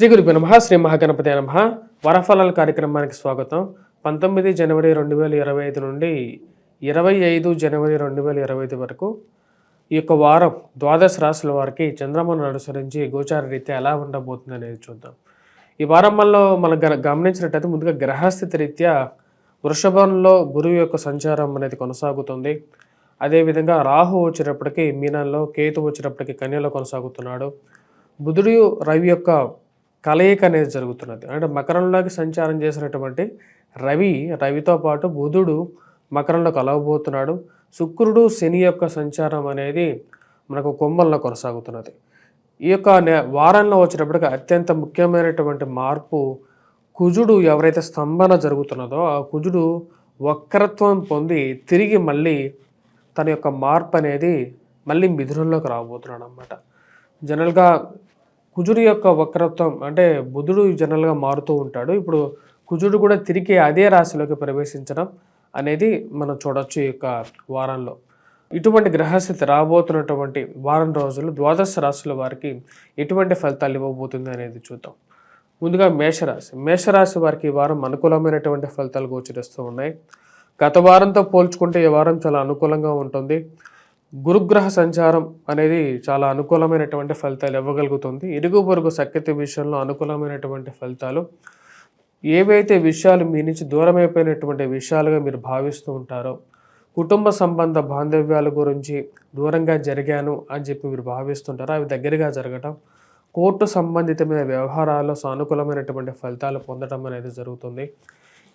శ్రీ గురుభ్యో నమః. శ్రీ మహాగణపతే నమః. వరఫలాల కార్యక్రమానికి స్వాగతం. 19 జనవరి 2025 నుండి 25 జనవరి 2025 వరకు ఈ యొక్క వారం ద్వాదశ రాశుల వారికి చంద్రమాను అనుసరించి గోచార రీత్యా ఎలా ఉండబోతుంది అనేది చూద్దాం. ఈ వారంలో మనం గమనించినట్టయితే ముందుగా గ్రహస్థితి రీత్యా వృషభంలో గురువు యొక్క సంచారం అనేది కొనసాగుతుంది. అదేవిధంగా రాహు వచ్చేటప్పటికి మీనంలో, కేతు వచ్చేటప్పటికి కన్యలో కొనసాగుతున్నాడు. బుధుడు రవి యొక్క కలయిక అనేది జరుగుతున్నది. అంటే మకరంలోకి సంచారం చేసినటువంటి రవితో పాటు బుధుడు మకరంలో కలవబోతున్నాడు. శుక్రుడు శని యొక్క సంచారం అనేది మనకు కుంభంలో కొనసాగుతున్నది. ఈ యొక్క వారంలో వచ్చేటప్పటికి అత్యంత ముఖ్యమైనటువంటి మార్పు, కుజుడు ఎవరైతే స్తంభన జరుగుతున్నదో ఆ కుజుడు వక్రత్వం పొంది తిరిగి మళ్ళీ తన యొక్క మార్పు అనేది మళ్ళీ మిథునంలోకి రాబోతున్నాడు అన్నమాట. జనరల్గా కుజుడు యొక్క వక్రత్వం అంటే బుధుడు జనరల్గా మారుతూ ఉంటాడు. ఇప్పుడు కుజుడు కూడా తిరిగి అదే రాశిలోకి ప్రవేశించడం అనేది మనం చూడొచ్చు ఈ యొక్క వారంలో. ఇటువంటి గ్రహస్థితి రాబోతున్నటువంటి వారం రోజులు ద్వాదశ రాశుల వారికి ఎటువంటి ఫలితాలు ఇవ్వబోతుంది అనేది చూద్దాం. ముందుగా మేషరాశి వారికి ఈ వారం అనుకూలమైనటువంటి ఫలితాలు గోచరిస్తూ ఉన్నాయి. గత వారంతో పోల్చుకుంటే ఈ వారం చాలా అనుకూలంగా ఉంటుంది. గురుగ్రహ సంచారం అనేది చాలా అనుకూలమైనటువంటి ఫలితాలు ఇవ్వగలుగుతుంది. ఇరుగు పొరుగు సఖ్యత విషయంలో అనుకూలమైనటువంటి ఫలితాలు, ఏవైతే విషయాలు మీ నుంచి దూరమైపోయినటువంటి విషయాలుగా మీరు భావిస్తూ ఉంటారో, కుటుంబ సంబంధ బాంధవ్యాల గురించి దూరంగా జరిగాను అని చెప్పి మీరు భావిస్తుంటారో అవి దగ్గరగా జరగటం, కోర్టు సంబంధితమైన వ్యవహారాల్లో సానుకూలమైనటువంటి ఫలితాలు పొందడం అనేది జరుగుతుంది.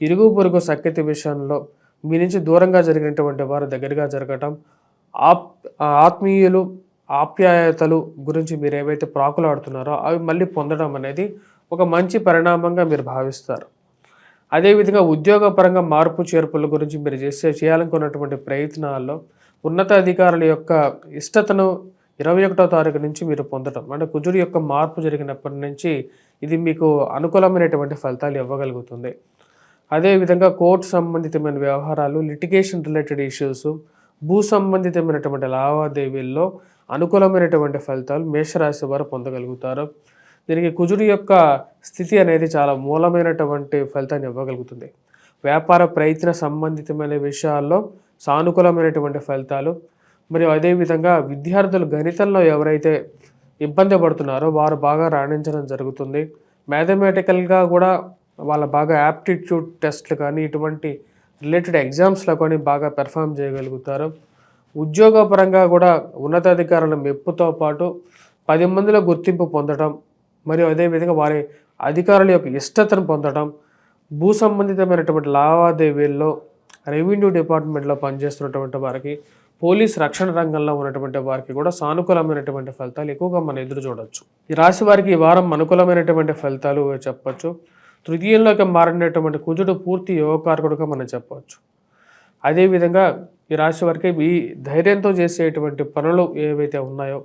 ఇరుగు పొరుగు సఖ్యత విషయంలో మీ నుంచి దూరంగా జరిగినటువంటి వారు దగ్గరగా జరగటం, ఆత్మీయులు ఆప్యాయతలు గురించి మీరు ఏవైతే ప్రాకులాడుతున్నారో అవి మళ్ళీ పొందడం అనేది ఒక మంచి పరిణామంగా మీరు భావిస్తారు. అదేవిధంగా ఉద్యోగపరంగా మార్పు చేర్పుల గురించి మీరు చేయాలనుకున్నటువంటి ప్రయత్నాల్లో ఉన్నతాధికారుల యొక్క ఇష్టతను 21వ తారీఖు నుంచి మీరు పొందడం, అంటే కుజుడు యొక్క మార్పు జరిగినప్పటి నుంచి ఇది మీకు అనుకూలమైనటువంటి ఫలితాలు ఇవ్వగలుగుతుంది. అదేవిధంగా కోర్టు సంబంధితమైన వ్యవహారాలు, లిటిగేషన్ రిలేటెడ్ ఇష్యూస్, భూ సంబంధితమైనటువంటి లావాదేవీల్లో అనుకూలమైనటువంటి ఫలితాలు మేషరాశి వారు పొందగలుగుతారు. దీనికి కుజుడు యొక్క స్థితి అనేది చాలా మూలమైనటువంటి ఫలితాన్ని ఇవ్వగలుగుతుంది. వ్యాపార ప్రయత్న సంబంధితమైన విషయాల్లో సానుకూలమైనటువంటి ఫలితాలు, మరియు అదేవిధంగా విద్యార్థులు గణితంలో ఎవరైతే ఇబ్బంది పడుతున్నారో వారు బాగా రాణించడం జరుగుతుంది. మ్యాథమెటికల్గా కూడా వాళ్ళ బాగా యాప్టిట్యూడ్ టెస్ట్లు కానీ ఇటువంటి రిలేటెడ్ ఎగ్జామ్స్లో కానీ బాగా పెర్ఫామ్ చేయగలుగుతారు. ఉద్యోగపరంగా కూడా ఉన్నతాధికారుల మెప్పుతో పాటు 10 మందిలో గుర్తింపు పొందడం, మరియు అదేవిధంగా వారి అధికారుల యొక్క ఇష్టతను పొందడం, భూ సంబంధితమైనటువంటి లావాదేవీల్లో, రెవెన్యూ డిపార్ట్మెంట్లో పనిచేస్తున్నటువంటి వారికి, పోలీస్ రక్షణ రంగంలో ఉన్నటువంటి వారికి కూడా సానుకూలమైనటువంటి ఫలితాలు ఎక్కువగా మనం ఎదురు చూడవచ్చు. ఈ రాశి వారికి ఈ వారం అనుకూలమైనటువంటి ఫలితాలు చెప్పచ్చు. తృతీయంలోకి మారినటువంటి కుజుడు పూర్తి యోగకారకుడుగా మనం చెప్పవచ్చు. అదేవిధంగా ఈ రాశి వారికి ఈ ధైర్యంతో చేసేటువంటి పనులు ఏవైతే ఉన్నాయో,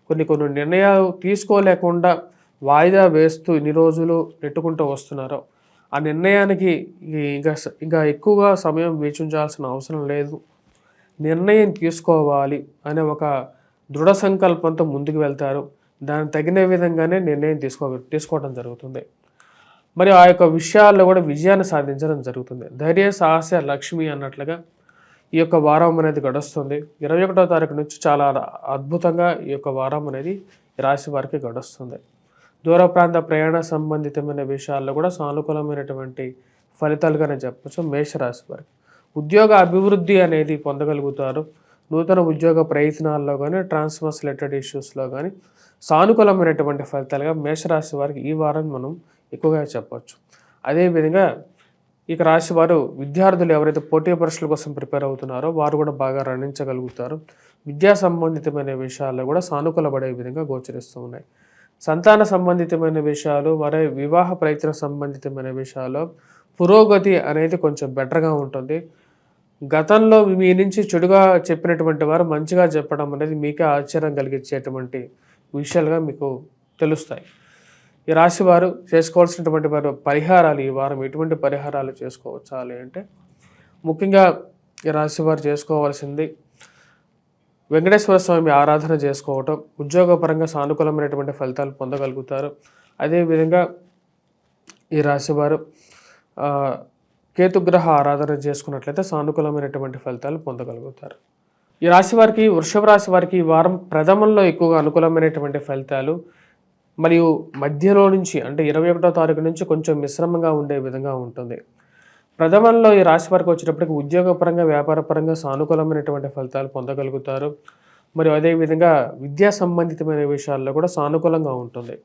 కొన్ని నిర్ణయాలు తీసుకోలేకుండా వాయిదా వేస్తూ ఇన్ని రోజులు నెట్టుకుంటూ వస్తున్నారో ఆ నిర్ణయానికి ఇంకా ఎక్కువగా సమయం వేచించాల్సిన అవసరం లేదు. నిర్ణయం తీసుకోవాలి అనే ఒక దృఢ సంకల్పంతో ముందుకు వెళ్తారు. దానికి తగిన విధంగానే నిర్ణయం తీసుకోవడం జరుగుతుంది. మరి ఆ యొక్క విషయాల్లో కూడా విజయాన్ని సాధించడం జరుగుతుంది. ధైర్య సాహస లక్ష్మి అన్నట్లుగా ఈ యొక్క వారం అనేది గడుస్తుంది. 21వ తారీఖు నుంచి చాలా అద్భుతంగా ఈ యొక్క వారం అనేది రాశి వారికి గడుస్తుంది. దూర ప్రాంత ప్రయాణ సంబంధితమైన విషయాల్లో కూడా సానుకూలమైనటువంటి ఫలితాలుగానే చెప్పచ్చు. మేషరాశి వారికి ఉద్యోగ అభివృద్ధి అనేది పొందగలుగుతారు. నూతన ఉద్యోగ ప్రయత్నాల్లో కానీ, ట్రాన్స్ఫర్స్ రిలేటెడ్ ఇష్యూస్లో కానీ సానుకూలమైనటువంటి ఫలితాలుగా మేషరాశి వారికి ఈ వారం మనం ఎక్కువగా చెప్పవచ్చు. అదేవిధంగా ఇక రాశి వారు విద్యార్థులు ఎవరైతే పోటీ పరీక్షల కోసం ప్రిపేర్ అవుతున్నారో వారు కూడా బాగా రాణించగలుగుతారు. విద్యా సంబంధితమైన విషయాల్లో కూడా సానుకూలపడే విధంగా గోచరిస్తూ ఉన్నాయి. సంతాన సంబంధితమైన విషయాలు, వారి వివాహ ప్రయత్న సంబంధితమైన విషయాల్లో పురోగతి అనేది కొంచెం బెటర్గా ఉంటుంది. గతంలో మీ నుంచి చెడుగా చెప్పినటువంటి వారు మంచిగా చెప్పడం అనేది మీకే ఆశ్చర్యం కలిగించేటువంటి విషయాలుగా మీకు తెలుస్తాయి. ఈ రాశి వారు చేసుకోవాల్సినటువంటి పరిహారాలు ఈ వారం ఎటువంటి పరిహారాలు చేసుకోవచ్చాలి అంటే, ముఖ్యంగా ఈ రాశి వారు చేసుకోవాల్సింది వెంకటేశ్వర స్వామి ఆరాధన చేసుకోవటం, ఉద్యోగపరంగా సానుకూలమైనటువంటి ఫలితాలు పొందగలుగుతారు. అదేవిధంగా ఈ రాశివారు ఆ, కేతుగ్రహ ఆరాధన చేసుకున్నట్లయితే సానుకూలమైనటువంటి ఫలితాలు పొందగలుగుతారు. ఈ రాశి వారికి, వృషభ రాశి వారికి ఈ వారం ప్రథమంలో ఎక్కువగా అనుకూలమైనటువంటి ఫలితాలు మరియు మధ్యలో నుంచి అంటే 21వ తారీఖు నుంచి కొంచెం మిశ్రమంగా ఉండే విధంగా ఉంటుంది. ప్రథమంలో ఈ రాశి వారికి వచ్చేటప్పటికి ఉద్యోగపరంగా, వ్యాపారపరంగా సానుకూలమైనటువంటి ఫలితాలు పొందగలుగుతారు. మరియు అదేవిధంగా విద్యా సంబంధితమైన విషయాల్లో కూడా సానుకూలంగా ఉంటుంది.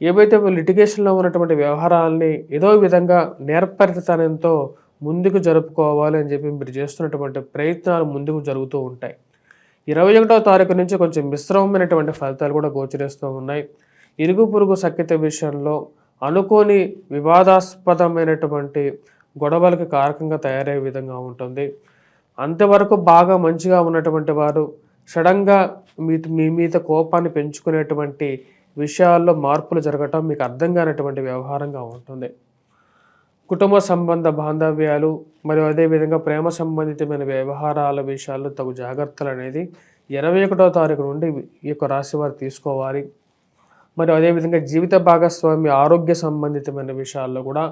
ఏవైతే లిటిగేషన్లో ఉన్నటువంటి వ్యవహారాలని ఏదో విధంగా నేర్పరితనంతో ముందుకు జరుపుకోవాలి అని చెప్పి మీరు చేస్తున్నటువంటి ప్రయత్నాలు ముందుకు జరుగుతూ ఉంటాయి. 21వ తారీఖు నుంచి కొంచెం మిశ్రమమైనటువంటి ఫలితాలు కూడా గోచరిస్తూ ఉన్నాయి. ఇరుగు పొరుగు సఖ్యత విషయంలో అనుకోని వివాదాస్పదమైనటువంటి గొడవలకు కారకంగా తయారయ్యే విధంగా ఉంటుంది. అంతవరకు బాగా మంచిగా ఉన్నటువంటి వారు సడన్గా మీ మీద కోపాన్ని పెంచుకునేటువంటి విషయాల్లో మార్పులు జరగటం మీకు అర్థం కానటువంటి వ్యవహారంగా ఉంటుంది. కుటుంబ సంబంధ బాంధవ్యాలు మరియు అదేవిధంగా ప్రేమ సంబంధితమైన వ్యవహారాల విషయాల్లో తగు జాగ్రత్తలు అనేది 21వ తారీఖు నుండి ఈ యొక్క రాశి వారు తీసుకోవాలి. మరియు అదేవిధంగా జీవిత భాగస్వామి ఆరోగ్య సంబంధితమైన విషయాల్లో కూడా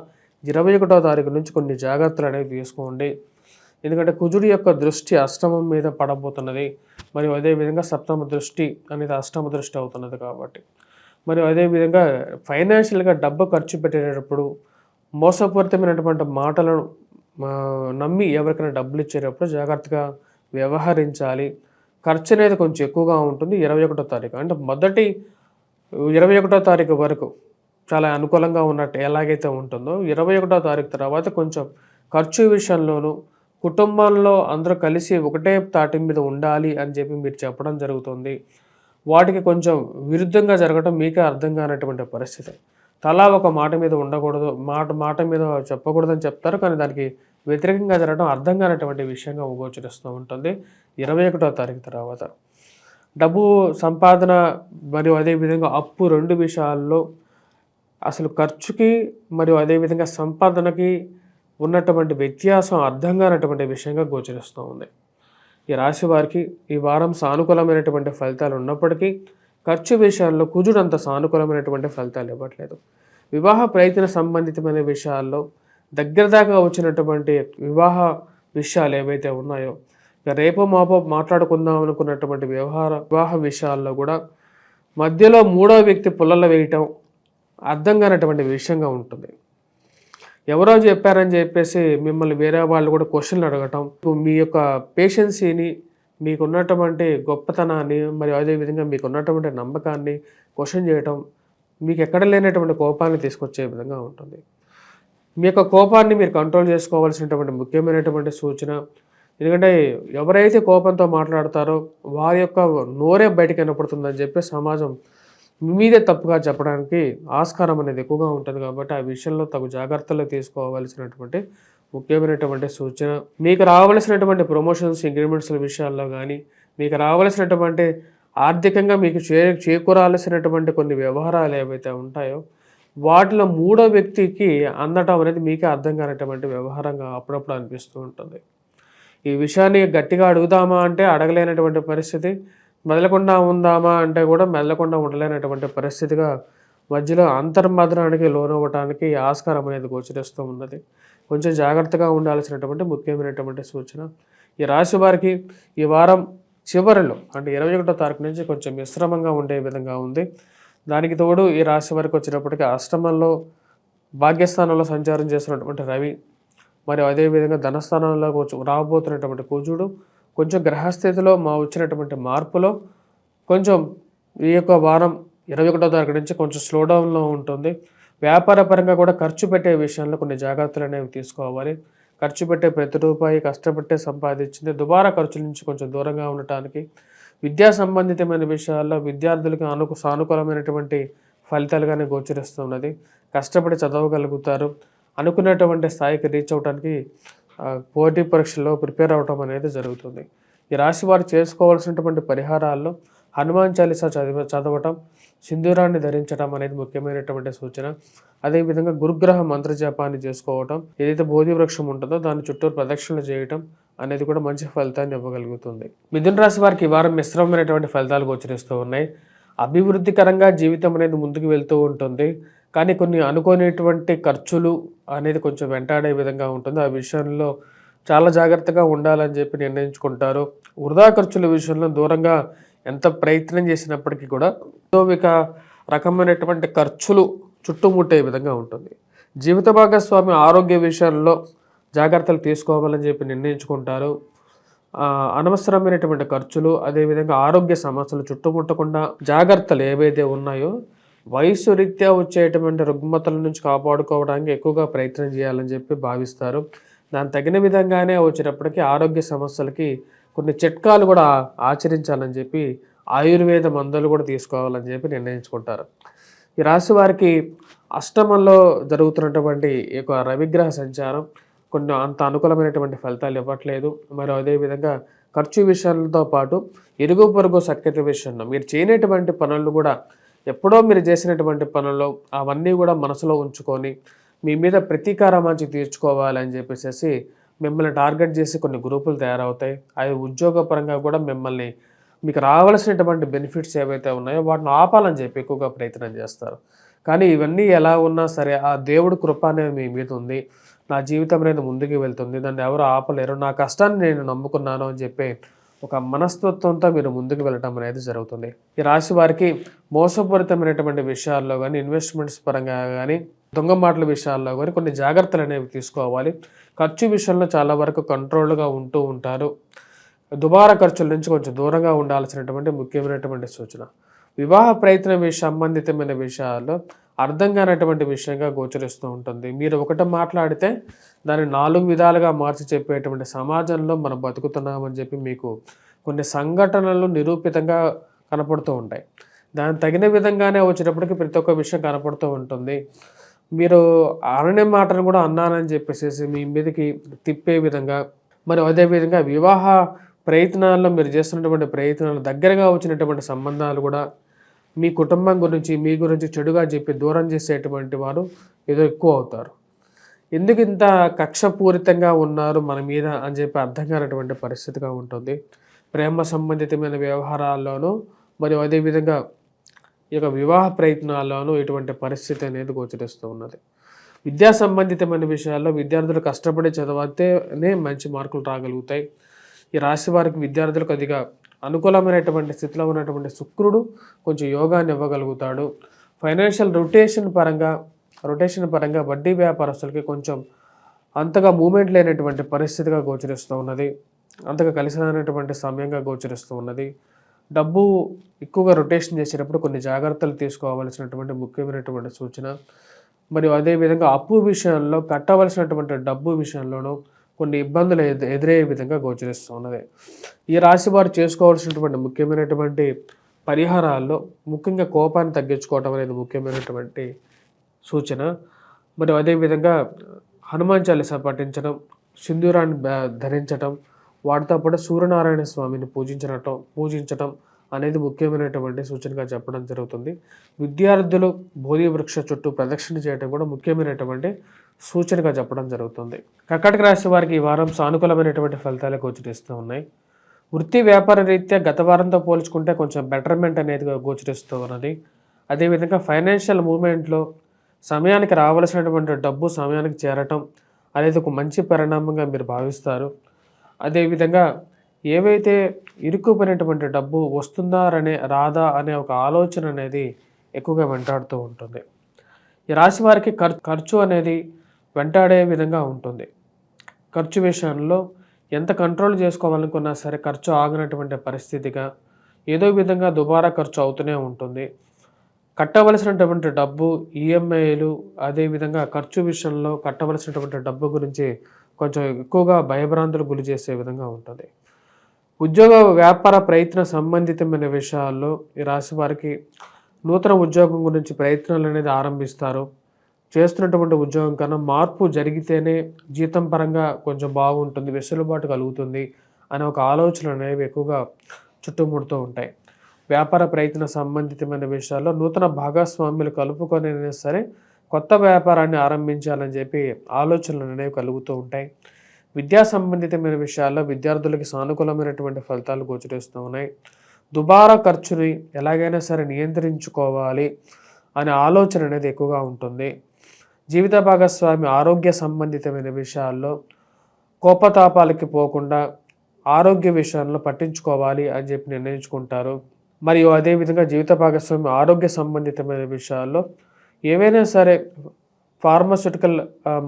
21వ తారీఖు నుంచి కొన్ని జాగ్రత్తలు అనేవి తీసుకోండి. ఎందుకంటే కుజుడి యొక్క దృష్టి అష్టమం మీద పడబోతున్నది. మరియు అదేవిధంగా సప్తమ దృష్టి అనేది అష్టమ దృష్టి అవుతున్నది కాబట్టి, మరియు అదేవిధంగా ఫైనాన్షియల్గా డబ్బు ఖర్చు పెట్టేటప్పుడు మోసపూరితమైనటువంటి మాటలను నమ్మి ఎవరికైనా డబ్బులు ఇచ్చేటప్పుడు జాగ్రత్తగా వ్యవహరించాలి. ఖర్చు అనేది కొంచెం ఎక్కువగా ఉంటుంది 21వ తారీఖు. అంటే మొదటి 21వ తారీఖు వరకు చాలా అనుకూలంగా ఉన్నట్టు ఎలాగైతే ఉంటుందో 21వ తారీఖు తర్వాత కొంచెం ఖర్చు విషయంలోనూ కుటుంబంలో అందరూ కలిసి ఒకటే తాటి మీద ఉండాలి అని చెప్పి మీరు చెప్పడం జరుగుతుంది. వాటికి కొంచెం విరుద్ధంగా జరగడం మీకే అర్థం కానటువంటి పరిస్థితి. తలా ఒక మాట మీద ఉండకూడదు, మాట మీద చెప్పకూడదని చెప్తారు, కానీ దానికి వ్యతిరేకంగా జరగడం అర్థం కానటువంటి విషయంగా గోచరిస్తూ ఉంటుంది 21వ తారీఖు తర్వాత. డబ్బు సంపాదన మరియు అదేవిధంగా అప్పు రెండు విషయాల్లో అసలు ఖర్చుకి మరియు అదేవిధంగా సంపాదనకి ఉన్నటువంటి వ్యత్యాసం అర్థం కానటువంటి విషయంగా గోచరిస్తూ ఉంది. ఈ రాశి వారికి ఈ వారం సానుకూలమైనటువంటి ఫలితాలు ఉన్నప్పటికీ ఖర్చు విషయాల్లో కుజుడు అంత సానుకూలమైనటువంటి ఫలితాలు ఇవ్వట్లేదు. వివాహ ప్రయత్న సంబంధితమైన విషయాల్లో దగ్గర దాకా వచ్చినటువంటి వివాహ విషయాలు ఏవైతే ఉన్నాయో రేపో మాపో మాట్లాడుకుందాం అనుకున్నటువంటి వివాహ విషయాల్లో కూడా మధ్యలో మూడో వ్యక్తి పుల్లలు వేయటం అర్థం కానటువంటి విషయంగా ఉంటుంది. ఎవరో చెప్పారని చెప్పేసి మిమ్మల్ని వేరే వాళ్ళు కూడా క్వశ్చన్లు అడగటం, మీ యొక్క పేషెన్సీని, మీకున్నటువంటి గొప్పతనాన్ని మరియు అదేవిధంగా మీకున్నటువంటి నమ్మకాన్ని క్వశ్చన్ చేయటం మీకు ఎక్కడ లేనటువంటి కోపాన్ని తీసుకొచ్చే విధంగా ఉంటుంది. మీ యొక్క కోపాన్ని మీరు కంట్రోల్ చేసుకోవాల్సినటువంటి ముఖ్యమైనటువంటి సూచన. ఎందుకంటే ఎవరైతే కోపంతో మాట్లాడతారో వారి యొక్క నోరే బయటకు వినపడుతుందని చెప్పి సమాజం మీ మీదే తప్పుగా చెప్పడానికి ఆస్కారం అనేది ఎక్కువగా ఉంటుంది. కాబట్టి ఆ విషయంలో తగు జాగ్రత్తలు తీసుకోవాల్సినటువంటి ముఖ్యమైనటువంటి సూచన. మీకు రావాల్సినటువంటి ప్రమోషన్స్, ఇంక్రిమెంట్స్ల విషయాల్లో కానీ, మీకు రావాల్సినటువంటి ఆర్థికంగా మీకు చేకూరాల్సినటువంటి కొన్ని వ్యవహారాలు ఏవైతే ఉంటాయో వాటిలో మూడో వ్యక్తికి అందటం అనేది మీకే అర్థం కానటువంటి వ్యవహారంగా అప్పుడప్పుడు అనిపిస్తూ ఉంటుంది. ఈ విషయాన్ని గట్టిగా అడుగుదామా అంటే అడగలేనటువంటి పరిస్థితి, మెదలకుండా ఉందామా అంటే కూడా మెదలకుండా ఉండలేనటువంటి పరిస్థితిగా మధ్యలో అంతర్మదనానికి లోనవ్వటానికి ఆస్కారం అనేది గోచరిస్తూ ఉన్నది. కొంచెం జాగ్రత్తగా ఉండాల్సినటువంటి ముఖ్యమైనటువంటి సూచన. ఈ రాశి వారికి ఈ వారం చివరిలో అంటే 21వ తారీఖు నుంచి కొంచెం మిశ్రమంగా ఉండే విధంగా ఉంది. దానికి తోడు ఈ రాశి వారికి వచ్చినప్పటికీ అష్టమంలో భాగ్యస్థానంలో సంచారం చేస్తున్నటువంటి రవి మరియు అదేవిధంగా ధనస్థానంలో రాబోతున్నటువంటి కుజుడు కొంచెం గ్రహస్థితిలో వచ్చినటువంటి మార్పులో కొంచెం ఈ యొక్క వారం 21వ తారీఖు నుంచి కొంచెం స్లోడౌన్లో ఉంటుంది. వ్యాపార పరంగా కూడా ఖర్చు పెట్టే విషయంలో కొన్ని జాగ్రత్తలు అనేవి తీసుకోవాలి. ఖర్చు పెట్టే ప్రతి రూపాయి కష్టపట్టే సంపాదించింది దుబారా ఖర్చుల నుంచి కొంచెం దూరంగా ఉండటానికి, విద్యా సంబంధితమైన విషయాల్లో విద్యార్థులకు సానుకూలమైనటువంటి ఫలితాలుగానే గోచరిస్తున్నది. కష్టపడి చదవగలుగుతారు. అనుకున్నటువంటి స్థాయికి రీచ్ అవడానికి పోటీ పరీక్షల్లో ప్రిపేర్ అవటం అనేది జరుగుతుంది. ఈ రాశి వారు చేసుకోవాల్సినటువంటి పరిహారాల్లో హనుమాన్ చాలీసా చదవటం, సింధూరాన్ని ధరించడం అనేది ముఖ్యమైనటువంటి సూచన. అదేవిధంగా గురుగ్రహ మంత్రజపాన్ని చేసుకోవటం, ఏదైతే బోధి వృక్షం ఉంటుందో దాని చుట్టూ ప్రదక్షిణలు చేయటం అనేది కూడా మంచి ఫలితాన్ని ఇవ్వగలుగుతుంది. మిథున రాశి వారికి ఈ వారం మిశ్రమమైనటువంటి ఫలితాలు గోచరిస్తూ ఉన్నాయి. అభివృద్ధికరంగా జీవితం అనేది ముందుకు వెళ్తూ ఉంటుంది. కానీ కొన్ని అనుకోనేటువంటి ఖర్చులు అనేది కొంచెం వెంటాడే విధంగా ఉంటుంది. ఆ విషయంలో చాలా జాగ్రత్తగా ఉండాలని చెప్పి నిర్ణయించుకుంటారు. వృధా ఖర్చుల విషయంలో దూరంగా ఎంత ప్రయత్నం చేసినప్పటికీ కూడా ఏదో ఒక రకమైనటువంటి ఖర్చులు చుట్టుముట్టే విధంగా ఉంటుంది. జీవిత భాగస్వామి ఆరోగ్య విషయాల్లో జాగ్రత్తలు తీసుకోవాలని చెప్పి నిర్ణయించుకుంటారు. అనవసరమైనటువంటి ఖర్చులు, అదేవిధంగా ఆరోగ్య సమస్యలు చుట్టుముట్టకుండా జాగ్రత్తలు ఏవైతే ఉన్నాయో వయసు రీత్యా వచ్చేటువంటి రుగ్మతల నుంచి కాపాడుకోవడానికి ఎక్కువగా ప్రయత్నం చేయాలని చెప్పి భావిస్తారు. దానికి తగిన విధంగానే వచ్చేటప్పటికి ఆరోగ్య సమస్యలకి కొన్ని చిట్కాలు కూడా ఆచరించాలని చెప్పి ఆయుర్వేద మందులు కూడా తీసుకోవాలని చెప్పి నిర్ణయించుకుంటారు. ఈ రాశి వారికి అష్టమంలో జరుగుతున్నటువంటి ఈ యొక్క రవిగ్రహ సంచారం కొన్ని అంత అనుకూలమైనటువంటి ఫలితాలు ఇవ్వట్లేదు. మరి అదేవిధంగా ఖర్చు విషయాలతో పాటు ఇరుగు పొరుగు సఖ్యత విషయంలో మీరు చేయనటువంటి పనులు కూడా ఎప్పుడో మీరు చేసినటువంటి పనుల్లో అవన్నీ కూడా మనసులో ఉంచుకొని మీ మీద ప్రతీకారమాంచి తీర్చుకోవాలని చెప్పేసి మిమ్మల్ని టార్గెట్ చేసి కొన్ని గ్రూపులు తయారవుతాయి. అవి ఉద్యోగపరంగా కూడా మిమ్మల్ని మీకు రావాల్సినటువంటి బెనిఫిట్స్ ఏవైతే ఉన్నాయో వాటిని ఆపాలని చెప్పి ఎక్కువగా ప్రయత్నం చేస్తారు. కానీ ఇవన్నీ ఎలా ఉన్నా సరే ఆ దేవుడి కృప అనేది మీ మీద ఉంది. నా జీవితం అనేది ముందుకు వెళ్తుంది, దాన్ని ఎవరు ఆపలేరు, నా కష్టాన్ని నేను నమ్ముకున్నాను అని చెప్పి ఒక మనస్తత్వంతో మీరు ముందుకు వెళ్ళటం అనేది జరుగుతుంది. ఈ రాశి వారికి మోసపూరితమైనటువంటి విషయాల్లో కానీ, ఇన్వెస్ట్మెంట్స్ పరంగా కానీ, దొంగ మాటల విషయాల్లో కానీ కొన్ని జాగ్రత్తలు అనేవి తీసుకోవాలి. ఖర్చు విషయంలో చాలా వరకు కంట్రోల్గా ఉంటూ ఉంటారు. దుబారా ఖర్చుల నుంచి కొంచెం దూరంగా ఉండాల్సినటువంటి ముఖ్యమైనటువంటి సూచన. వివాహ ప్రయత్నం సంబంధితమైన విషయాల్లో అర్థం కానటువంటి విషయంగా గోచరిస్తూ ఉంటుంది. మీరు ఒకటి మాట్లాడితే దాన్ని 4 విధాలుగా మార్చి చెప్పేటువంటి సమాజంలో మనం బతుకుతున్నామని చెప్పి మీకు కొన్ని సంఘటనలు నిరూపితంగా కనపడుతూ ఉంటాయి. దానికి తగిన విధంగానే వచ్చేటప్పటికి ప్రతి ఒక్క విషయం కనపడుతూ ఉంటుంది. మీరు అననే మాటను కూడా అన్నానని చెప్పేసి మీ మీదకి తిప్పే విధంగా, మరి అదేవిధంగా వివాహ ప్రయత్నాల్లో మీరు చేస్తున్నటువంటి ప్రయత్నాలు దగ్గరగా వచ్చినటువంటి సంబంధాలు కూడా మీ కుటుంబం గురించి మీ గురించి చెడుగా చెప్పి దూరం చేసేటువంటి వారు ఏదో ఎక్కువ అవుతారు. ఎందుకు ఇంత కక్షపూరితంగా ఉన్నారు మన మీద అని చెప్పి అర్థం కానటువంటి పరిస్థితిగా ఉంటుంది. ప్రేమ సంబంధితమైన వ్యవహారాల్లోనూ మరియు అదేవిధంగా ఈ యొక్క వివాహ ప్రయత్నాల్లోనూ ఇటువంటి పరిస్థితి అనేది గోచరిస్తూ ఉన్నది. విద్యా సంబంధితమైన విషయాల్లో విద్యార్థులు కష్టపడి చదివితేనే మంచి మార్కులు రాగలుగుతాయి. ఈ రాశి వారికి విద్యార్థులకు అదిగా అనుకూలమైనటువంటి స్థితిలో ఉన్నటువంటి శుక్రుడు కొంచెం యోగాన్ని ఇవ్వగలుగుతాడు. ఫైనాన్షియల్ రొటేషన్ పరంగా వడ్డీ వ్యాపారస్తులకి కొంచెం అంతగా మూమెంట్ లేనటువంటి పరిస్థితిగా గోచరిస్తూ ఉన్నది. అంతగా కలిసి రానటువంటి సమయంగా గోచరిస్తూ ఉన్నది. డబ్బు ఎక్కువగా రొటేషన్ చేసేటప్పుడు కొన్ని జాగ్రత్తలు తీసుకోవాల్సినటువంటి ముఖ్యమైనటువంటి సూచన. మరియు అదేవిధంగా అప్పు విషయంలో కట్టవలసినటువంటి డబ్బు విషయంలోనూ కొన్ని ఇబ్బందులు ఎదురయ్యే విధంగా గోచరిస్తూ ఉన్నది. ఈ రాశి వారు చేసుకోవాల్సినటువంటి ముఖ్యమైనటువంటి పరిహారాల్లో ముఖ్యంగా కోపాన్ని తగ్గించుకోవటం అనేది ముఖ్యమైనటువంటి సూచన. మరియు అదేవిధంగా హనుమాన్ చాలీసా పఠించడం, సింధూరాన్ని ధరించటం, వాటితో పాటు సూర్యనారాయణ స్వామిని పూజించటం అనేది ముఖ్యమైనటువంటి సూచనగా చెప్పడం జరుగుతుంది. విద్యార్థులు బోధి వృక్ష చుట్టూ ప్రదక్షిణ చేయడం కూడా ముఖ్యమైనటువంటి సూచనగా చెప్పడం జరుగుతుంది. కర్కాటక రాశి వారికి ఈ వారం సానుకూలమైనటువంటి ఫలితాలు గోచరిస్తూ ఉన్నాయి. వృత్తి వ్యాపార రీత్యా గత వారంతో పోల్చుకుంటే కొంచెం బెటర్మెంట్ అనేది గోచరిస్తూ ఉన్నది. అదేవిధంగా ఫైనాన్షియల్ మూవ్మెంట్లో సమయానికి రావాల్సినటువంటి డబ్బు సమయానికి చేరటం అనేది ఒక మంచి పరిణామంగా మీరు భావిస్తారు. అదేవిధంగా ఏవైతే ఇరుక్కుపోయినటువంటి డబ్బు వస్తుందా రాదా అనే ఒక ఆలోచన అనేది ఎక్కువగా వెంటాడుతూ ఉంటుంది. ఈ రాశి వారికి ఖర్చు అనేది వెంటాడే విధంగా ఉంటుంది. ఖర్చు విషయంలో ఎంత కంట్రోల్ చేసుకోవాలనుకున్నా సరే ఖర్చు ఆగినటువంటి పరిస్థితిగా ఏదో విధంగా దుబారా ఖర్చు అవుతూనే ఉంటుంది. కట్టవలసినటువంటి డబ్బు, ఈఎంఐలు, అదేవిధంగా ఖర్చు విషయంలో కట్టవలసినటువంటి డబ్బు గురించి కొంచెం ఎక్కువగా భయభ్రాంతులు గురి చేసే విధంగా ఉంటుంది. ఉద్యోగ వ్యాపార ప్రయత్న సంబంధితమైన విషయాల్లో ఈ రాశి వారికి నూతన ఉద్యోగం గురించి ప్రయత్నాలు అనేది ఆరంభిస్తారు. చేస్తున్నటువంటి ఉద్యోగం కన్నా మార్పు జరిగితేనే జీతం పరంగా కొంచెం బాగుంటుంది, వెసులుబాటు కలుగుతుంది అనే ఒక ఆలోచనలు అనేవి ఎక్కువగా చుట్టుముడుతూ ఉంటాయి. వ్యాపార ప్రయత్న సంబంధితమైన విషయాల్లో నూతన భాగస్వామ్యులు కలుపుకొని సరే కొత్త వ్యాపారాన్ని ఆరంభించాలని చెప్పి ఆలోచనలు అనేవి కలుగుతూ ఉంటాయి. విద్యా సంబంధితమైన విషయాల్లో విద్యార్థులకి సానుకూలమైనటువంటి ఫలితాలు గోచరిస్తూ ఉన్నాయి. దుబారా ఖర్చుని ఎలాగైనా సరే నియంత్రించుకోవాలి అనే ఆలోచన అనేది ఎక్కువగా ఉంటుంది. జీవిత భాగస్వామి ఆరోగ్య సంబంధితమైన విషయాల్లో కోపతాపాలకి పోకుండా ఆరోగ్య విషయంలో పట్టించుకోవాలి అని చెప్పి నిర్ణయించుకుంటారు. మరియు అదేవిధంగా జీవిత భాగస్వామి ఆరోగ్య సంబంధితమైన విషయాల్లో ఏవైనా సరే ఫార్మాస్యూటికల్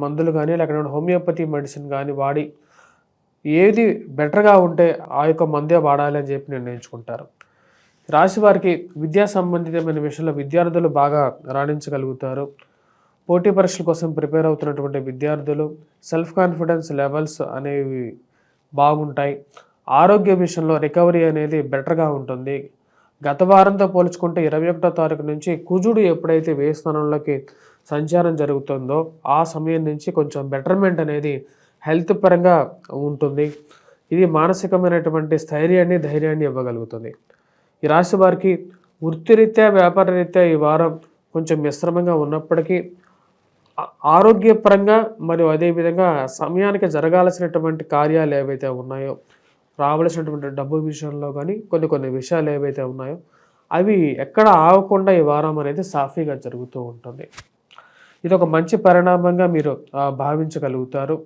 మందులు కానీ లేకపోతే హోమియోపతి మెడిసిన్ కానీ వాడి ఏది బెటర్గా ఉంటే ఆ యొక్క మందే వాడాలి అని చెప్పి నిర్ణయించుకుంటారు. రాశి వారికి విద్యా సంబంధితమైన విషయంలో విద్యార్థులు బాగా రాణించగలుగుతారు. పోటీ పరీక్షల కోసం ప్రిపేర్ అవుతున్నటువంటి విద్యార్థులు సెల్ఫ్ కాన్ఫిడెన్స్ లెవెల్స్ అనేవి బాగుంటాయి. ఆరోగ్య విషయంలో రికవరీ అనేది బెటర్గా ఉంటుంది. గత వారంతో పోల్చుకుంటే 21వ తారీఖు నుంచి కుజుడు ఎప్పుడైతే వ్యయ స్థానంలోకి సంచారం జరుగుతుందో ఆ సమయం నుంచి కొంచెం బెటర్మెంట్ అనేది హెల్త్ పరంగా ఉంటుంది. ఇది మానసికమైనటువంటి స్థైర్యాన్ని ధైర్యాన్ని ఇవ్వగలుగుతుంది. ఈ రాశి వారికి వృత్తిరీత్యా వ్యాపార రీత్యా ఈ వారం కొంచెం మిశ్రమంగా ఉన్నప్పటికీ ఆరోగ్యపరంగా మరియు అదేవిధంగా సమయానికి జరగాల్సినటువంటి కార్యాలు ఏవైతే ఉన్నాయో రావాల్సినటువంటి డబ్బు విషయంలో కానీ కొన్ని విషయాలు ఏవైతే ఉన్నాయో అవి ఎక్కడ ఆగకుండా ఈ వారం అనేది సాఫీగా జరుగుతూ ఉంటుంది. ఇది ఒక మంచి పరిణామంగా మీరు భావించగలుగుతారు.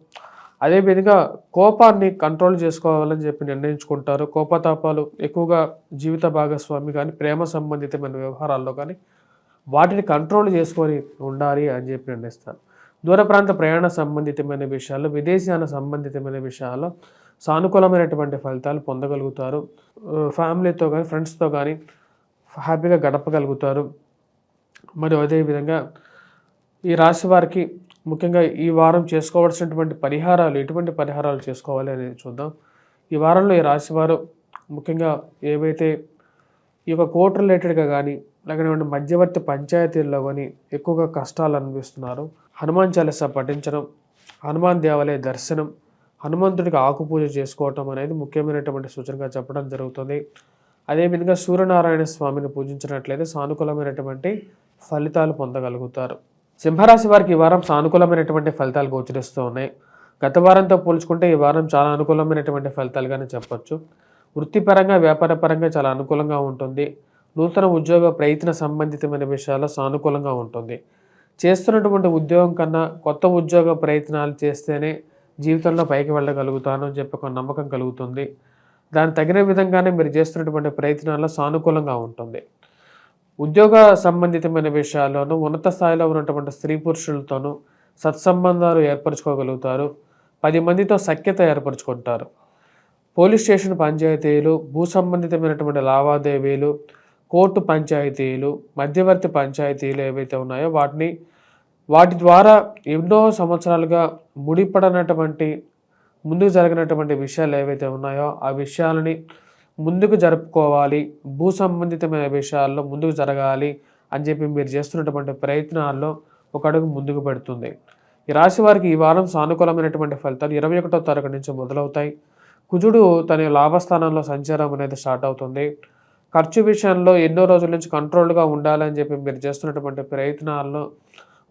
అదేవిధంగా కోపాన్ని కంట్రోల్ చేసుకోవాలని చెప్పి నిర్ణయించుకుంటారు. కోపతాపాలు ఎక్కువగా జీవిత భాగస్వామి కానీ ప్రేమ సంబంధితమైన వ్యవహారాల్లో కానీ వాటిని కంట్రోల్ చేసుకొని ఉండాలి అని చెప్పి నిర్ణయిస్తారు. దూర ప్రాంత ప్రయాణ సంబంధితమైన విషయాల్లో విదేశీయాన సంబంధితమైన విషయాల్లో సానుకూలమైనటువంటి ఫలితాలు పొందగలుగుతారు. ఫ్యామిలీతో కానీ ఫ్రెండ్స్తో కానీ హ్యాపీగా గడపగలుగుతారు. మరియు అదేవిధంగా ఈ రాశి వారికి ముఖ్యంగా ఈ వారం చేసుకోవాల్సినటువంటి పరిహారాలు ఎటువంటి పరిహారాలు చేసుకోవాలి అనేది చూద్దాం. ఈ వారంలో ఈ రాశి వారు ముఖ్యంగా ఏవైతే ఈ యొక్క కోర్టు రిలేటెడ్గా కానీ లేకపోతే మధ్యవర్తి పంచాయతీల్లో కానీ ఎక్కువగా కష్టాలు అనిపిస్తున్నారు. హనుమాన్ చాలీసా పఠించడం, హనుమాన్ దేవాలయ దర్శనం, హనుమంతుడికి ఆకుపూజ చేసుకోవటం అనేది ముఖ్యమైనటువంటి సూచనగా చెప్పడం జరుగుతుంది. అదేవిధంగా సూర్యనారాయణ స్వామిని పూజించినట్లయితే సానుకూలమైనటువంటి ఫలితాలు పొందగలుగుతారు. సింహరాశి వారికి ఈ వారం సానుకూలమైనటువంటి ఫలితాలు గోచరిస్తూ ఉన్నాయి. గత వారంతో పోల్చుకుంటే ఈ వారం చాలా అనుకూలమైనటువంటి ఫలితాలుగానే చెప్పొచ్చు. వృత్తిపరంగా వ్యాపారపరంగా చాలా అనుకూలంగా ఉంటుంది. నూతన ఉద్యోగ ప్రయత్న సంబంధితమైన విషయాల్లో సానుకూలంగా ఉంటుంది. చేస్తున్నటువంటి ఉద్యోగం కన్నా కొత్త ఉద్యోగ ప్రయత్నాలు చేస్తేనే జీవితంలో పైకి వెళ్ళగలుగుతాను అని చెప్పి ఒక నమ్మకం కలుగుతుంది. దానికి తగిన విధంగానే మీరు చేస్తున్నటువంటి ప్రయత్నాల్లో సానుకూలంగా ఉంటుంది. ఉద్యోగ సంబంధితమైన విషయాల్లోనూ ఉన్నత స్థాయిలో ఉన్నటువంటి స్త్రీ పురుషులతోనూ సత్సంబంధాలు ఏర్పరచుకోగలుగుతారు. 10 మందితో సఖ్యత ఏర్పరచుకుంటారు. పోలీస్ స్టేషన్ పంచాయతీలు, భూ సంబంధితమైనటువంటి లావాదేవీలు, కోర్టు పంచాయతీలు, మధ్యవర్తి పంచాయతీలు ఏవైతే ఉన్నాయో వాటి ద్వారా ఎన్నో సంవత్సరాలుగా ముడిపడినటువంటి ముందుకు జరిగినటువంటి విషయాలు ఏవైతే ఉన్నాయో ఆ విషయాలని ముందుకు జరుపుకోవాలి, భూ సంబంధితమైన విషయాల్లో ముందుకు జరగాలి అని చెప్పి మీరు చేస్తున్నటువంటి ప్రయత్నాల్లో ఒక అడుగు ముందుకు పెడుతుంది. ఈ రాశి వారికి ఈ వారం సానుకూలమైనటువంటి ఫలితాలు 21వ తారీఖు నుంచి మొదలవుతాయి. కుజుడు తన లాభస్థానంలో సంచారం అనేది స్టార్ట్ అవుతుంది. ఖర్చు విషయంలో ఎన్నో రోజుల నుంచి కంట్రోల్గా ఉండాలని చెప్పి మీరు చేస్తున్నటువంటి ప్రయత్నాల్లో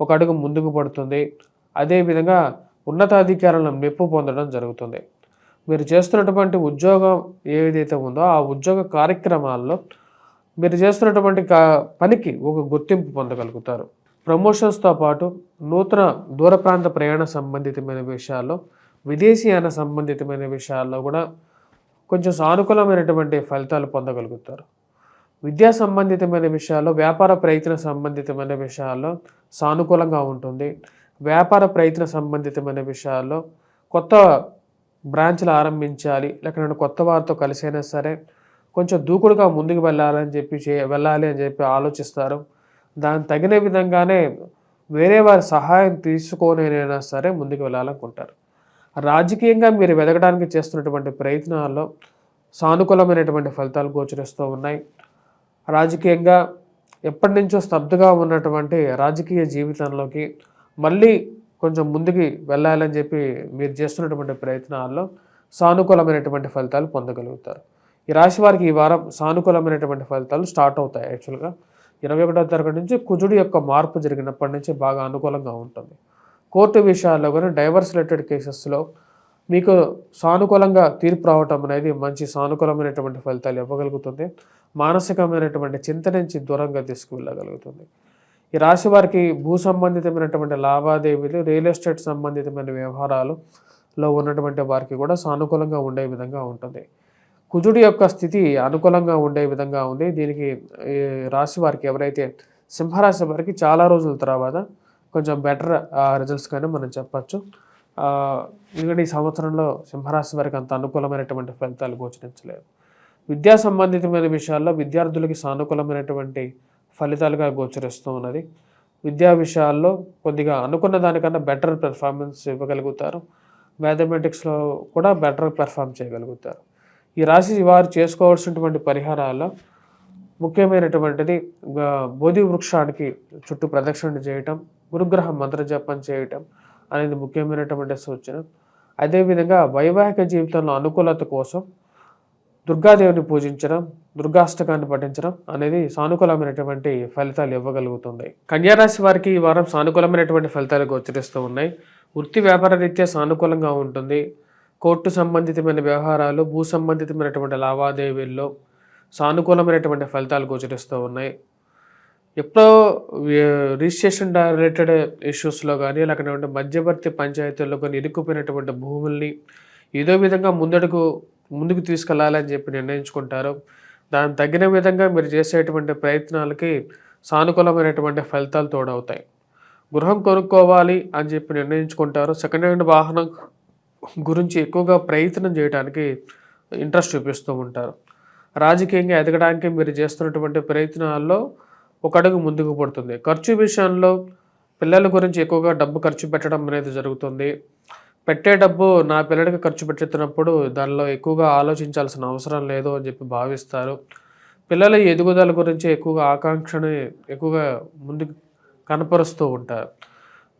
ఒక అడుగు ముందుకు పడుతుంది. అదేవిధంగా ఉన్నతాధికారులను మెప్పు పొందడం జరుగుతుంది. మీరు చేస్తున్నటువంటి ఉద్యోగం ఏదైతే ఉందో ఆ ఉద్యోగ కార్యక్రమాల్లో మీరు చేస్తున్నటువంటి పనికి ఒక గుర్తింపు పొందగలుగుతారు. ప్రమోషన్స్తో పాటు నూతన దూర ప్రాంత ప్రయాణ సంబంధితమైన విషయాల్లో విదేశీయాన సంబంధితమైన విషయాల్లో కూడా కొంచెం సానుకూలమైనటువంటి ఫలితాలు పొందగలుగుతారు. విద్యా సంబంధితమైన విషయాల్లో వ్యాపార ప్రయత్న సంబంధితమైన విషయాల్లో సానుకూలంగా ఉంటుంది. వ్యాపార ప్రయత్న సంబంధితమైన విషయాల్లో కొత్త బ్రాంచ్లు ఆరంభించాలి లేకపోతే కొత్త వారితో కలిసైనా సరే కొంచెం దూకుడుగా ముందుకు వెళ్ళాలి అని చెప్పి ఆలోచిస్తారు. దానికి తగిన విధంగానే వేరే వారి సహాయం తీసుకోనైనా సరే ముందుకు వెళ్ళాలనుకుంటారు. రాజకీయంగా మీరు వెదగడానికి చేస్తున్నటువంటి ప్రయత్నాల్లో సానుకూలమైనటువంటి ఫలితాలు గోచరిస్తూ ఉన్నాయి. రాజకీయంగా ఎప్పటి నుంచో స్తబ్దుగా ఉన్నటువంటి రాజకీయ జీవితంలోకి మళ్ళీ కొంచెం ముందుకు వెళ్ళాలని చెప్పి మీరు చేస్తున్నటువంటి ప్రయత్నాల్లో సానుకూలమైనటువంటి ఫలితాలు పొందగలుగుతారు. ఈ రాశి వారికి ఈ వారం సానుకూలమైనటువంటి ఫలితాలు స్టార్ట్ అవుతాయి. యాక్చువల్గా 21వ తారీఖు నుంచి కుజుడు యొక్క మార్పు జరిగినప్పటి నుంచి బాగా అనుకూలంగా ఉంటుంది. కోర్టు విషయాల్లో కానీ డైవర్స్ రిలేటెడ్ కేసెస్లో మీకు సానుకూలంగా తీర్పు రావటం అనేది మంచి సానుకూలమైనటువంటి ఫలితాలు ఇవ్వగలుగుతుంది. మానసికమైనటువంటి చింత నుంచి దూరంగా తీసుకువెళ్ళగలుగుతుంది. ఈ రాశి వారికి భూ సంబంధితమైనటువంటి లావాదేవీలు, రియల్ ఎస్టేట్ సంబంధితమైన వ్యవహారాలలో ఉన్నటువంటి వారికి కూడా సానుకూలంగా ఉండే విధంగా ఉంటుంది. కుజుడి యొక్క స్థితి అనుకూలంగా ఉండే విధంగా ఉంది. దీనికి ఈ రాశి వారికి ఎవరైతే సింహరాశి వారికి చాలా రోజుల తర్వాత కొంచెం బెటర్ రిజల్ట్స్ కానీ మనం చెప్పచ్చు. ఎందుకంటే ఈ సంవత్సరంలో సింహరాశి వారికి అంత అనుకూలమైనటువంటి ఫలితాలు గోచరించలేదు. విద్యా సంబంధితమైన విషయాల్లో విద్యార్థులకి సానుకూలమైనటువంటి ఫలితాలుగా గోచరిస్తూ ఉన్నది. విద్యా విషయాల్లో కొద్దిగా అనుకున్న దానికన్నా బెటర్ పెర్ఫార్మెన్స్ ఇవ్వగలుగుతారు. మ్యాథమెటిక్స్లో కూడా బెటర్ పెర్ఫామ్ చేయగలుగుతారు. ఈ రాశి వారు చేసుకోవాల్సినటువంటి పరిహారాల్లో ముఖ్యమైనటువంటిది బోధి వృక్షానికి చుట్టూ ప్రదక్షిణ చేయటం, గురుగ్రహ మంత్ర జపం చేయటం అనేది ముఖ్యమైనటువంటి సూచన. అదేవిధంగా వైవాహిక జీవితంలో అనుకూలత కోసం దుర్గాదేవిని పూజించడం, దుర్గాష్టకాన్ని పఠించడం అనేది సానుకూలమైనటువంటి ఫలితాలు ఇవ్వగలుగుతుంది. కన్యారాశి వారికి ఈ వారం సానుకూలమైనటువంటి ఫలితాలు గోచరిస్తూ ఉన్నాయి. వృత్తి వ్యాపార రీత్యా సానుకూలంగా ఉంటుంది. కోర్టు సంబంధితమైన వ్యవహారాలు, భూ సంబంధితమైనటువంటి లావాదేవీల్లో సానుకూలమైనటువంటి ఫలితాలు గోచరిస్తూ ఉన్నాయి. ఎప్పుడో రిజిస్ట్రేషన్ రిలేటెడ్ ఇష్యూస్లో కానీ, లేకపోతే మధ్యవర్తి పంచాయతీల్లో కానీ ఇరుక్కుపోయినటువంటి భూముల్ని ఏదో విధంగా ముందుకు తీసుకెళ్లాలని చెప్పి నిర్ణయించుకుంటారు. దానికి తగిన విధంగా మీరు చేసేటువంటి ప్రయత్నాలకి సానుకూలమైనటువంటి ఫలితాలు తోడవుతాయి. గృహం కొనుక్కోవాలి అని చెప్పి నిర్ణయించుకుంటారు. సెకండ్ హ్యాండ్ వాహనం గురించి ఎక్కువగా ప్రయత్నం చేయడానికి ఇంట్రెస్ట్ చూపిస్తూ ఉంటారు. రాజకీయంగా ఎదగడానికి మీరు చేస్తున్నటువంటి ప్రయత్నాల్లో ఒక అడుగు ముందుకు పడుతుంది. ఖర్చు విషయంలో పిల్లల గురించి ఎక్కువగా డబ్బు ఖర్చు పెట్టడం అనేది జరుగుతుంది. పెట్టే డబ్బు నా పిల్లడికి ఖర్చు పెట్టుతున్నప్పుడు దానిలో ఎక్కువగా ఆలోచించాల్సిన అవసరం లేదు అని చెప్పి భావిస్తారు. పిల్లల ఎదుగుదల గురించి ఎక్కువగా ఆకాంక్షని ఎక్కువగా ముందుకు కనపరుస్తూ ఉంటారు.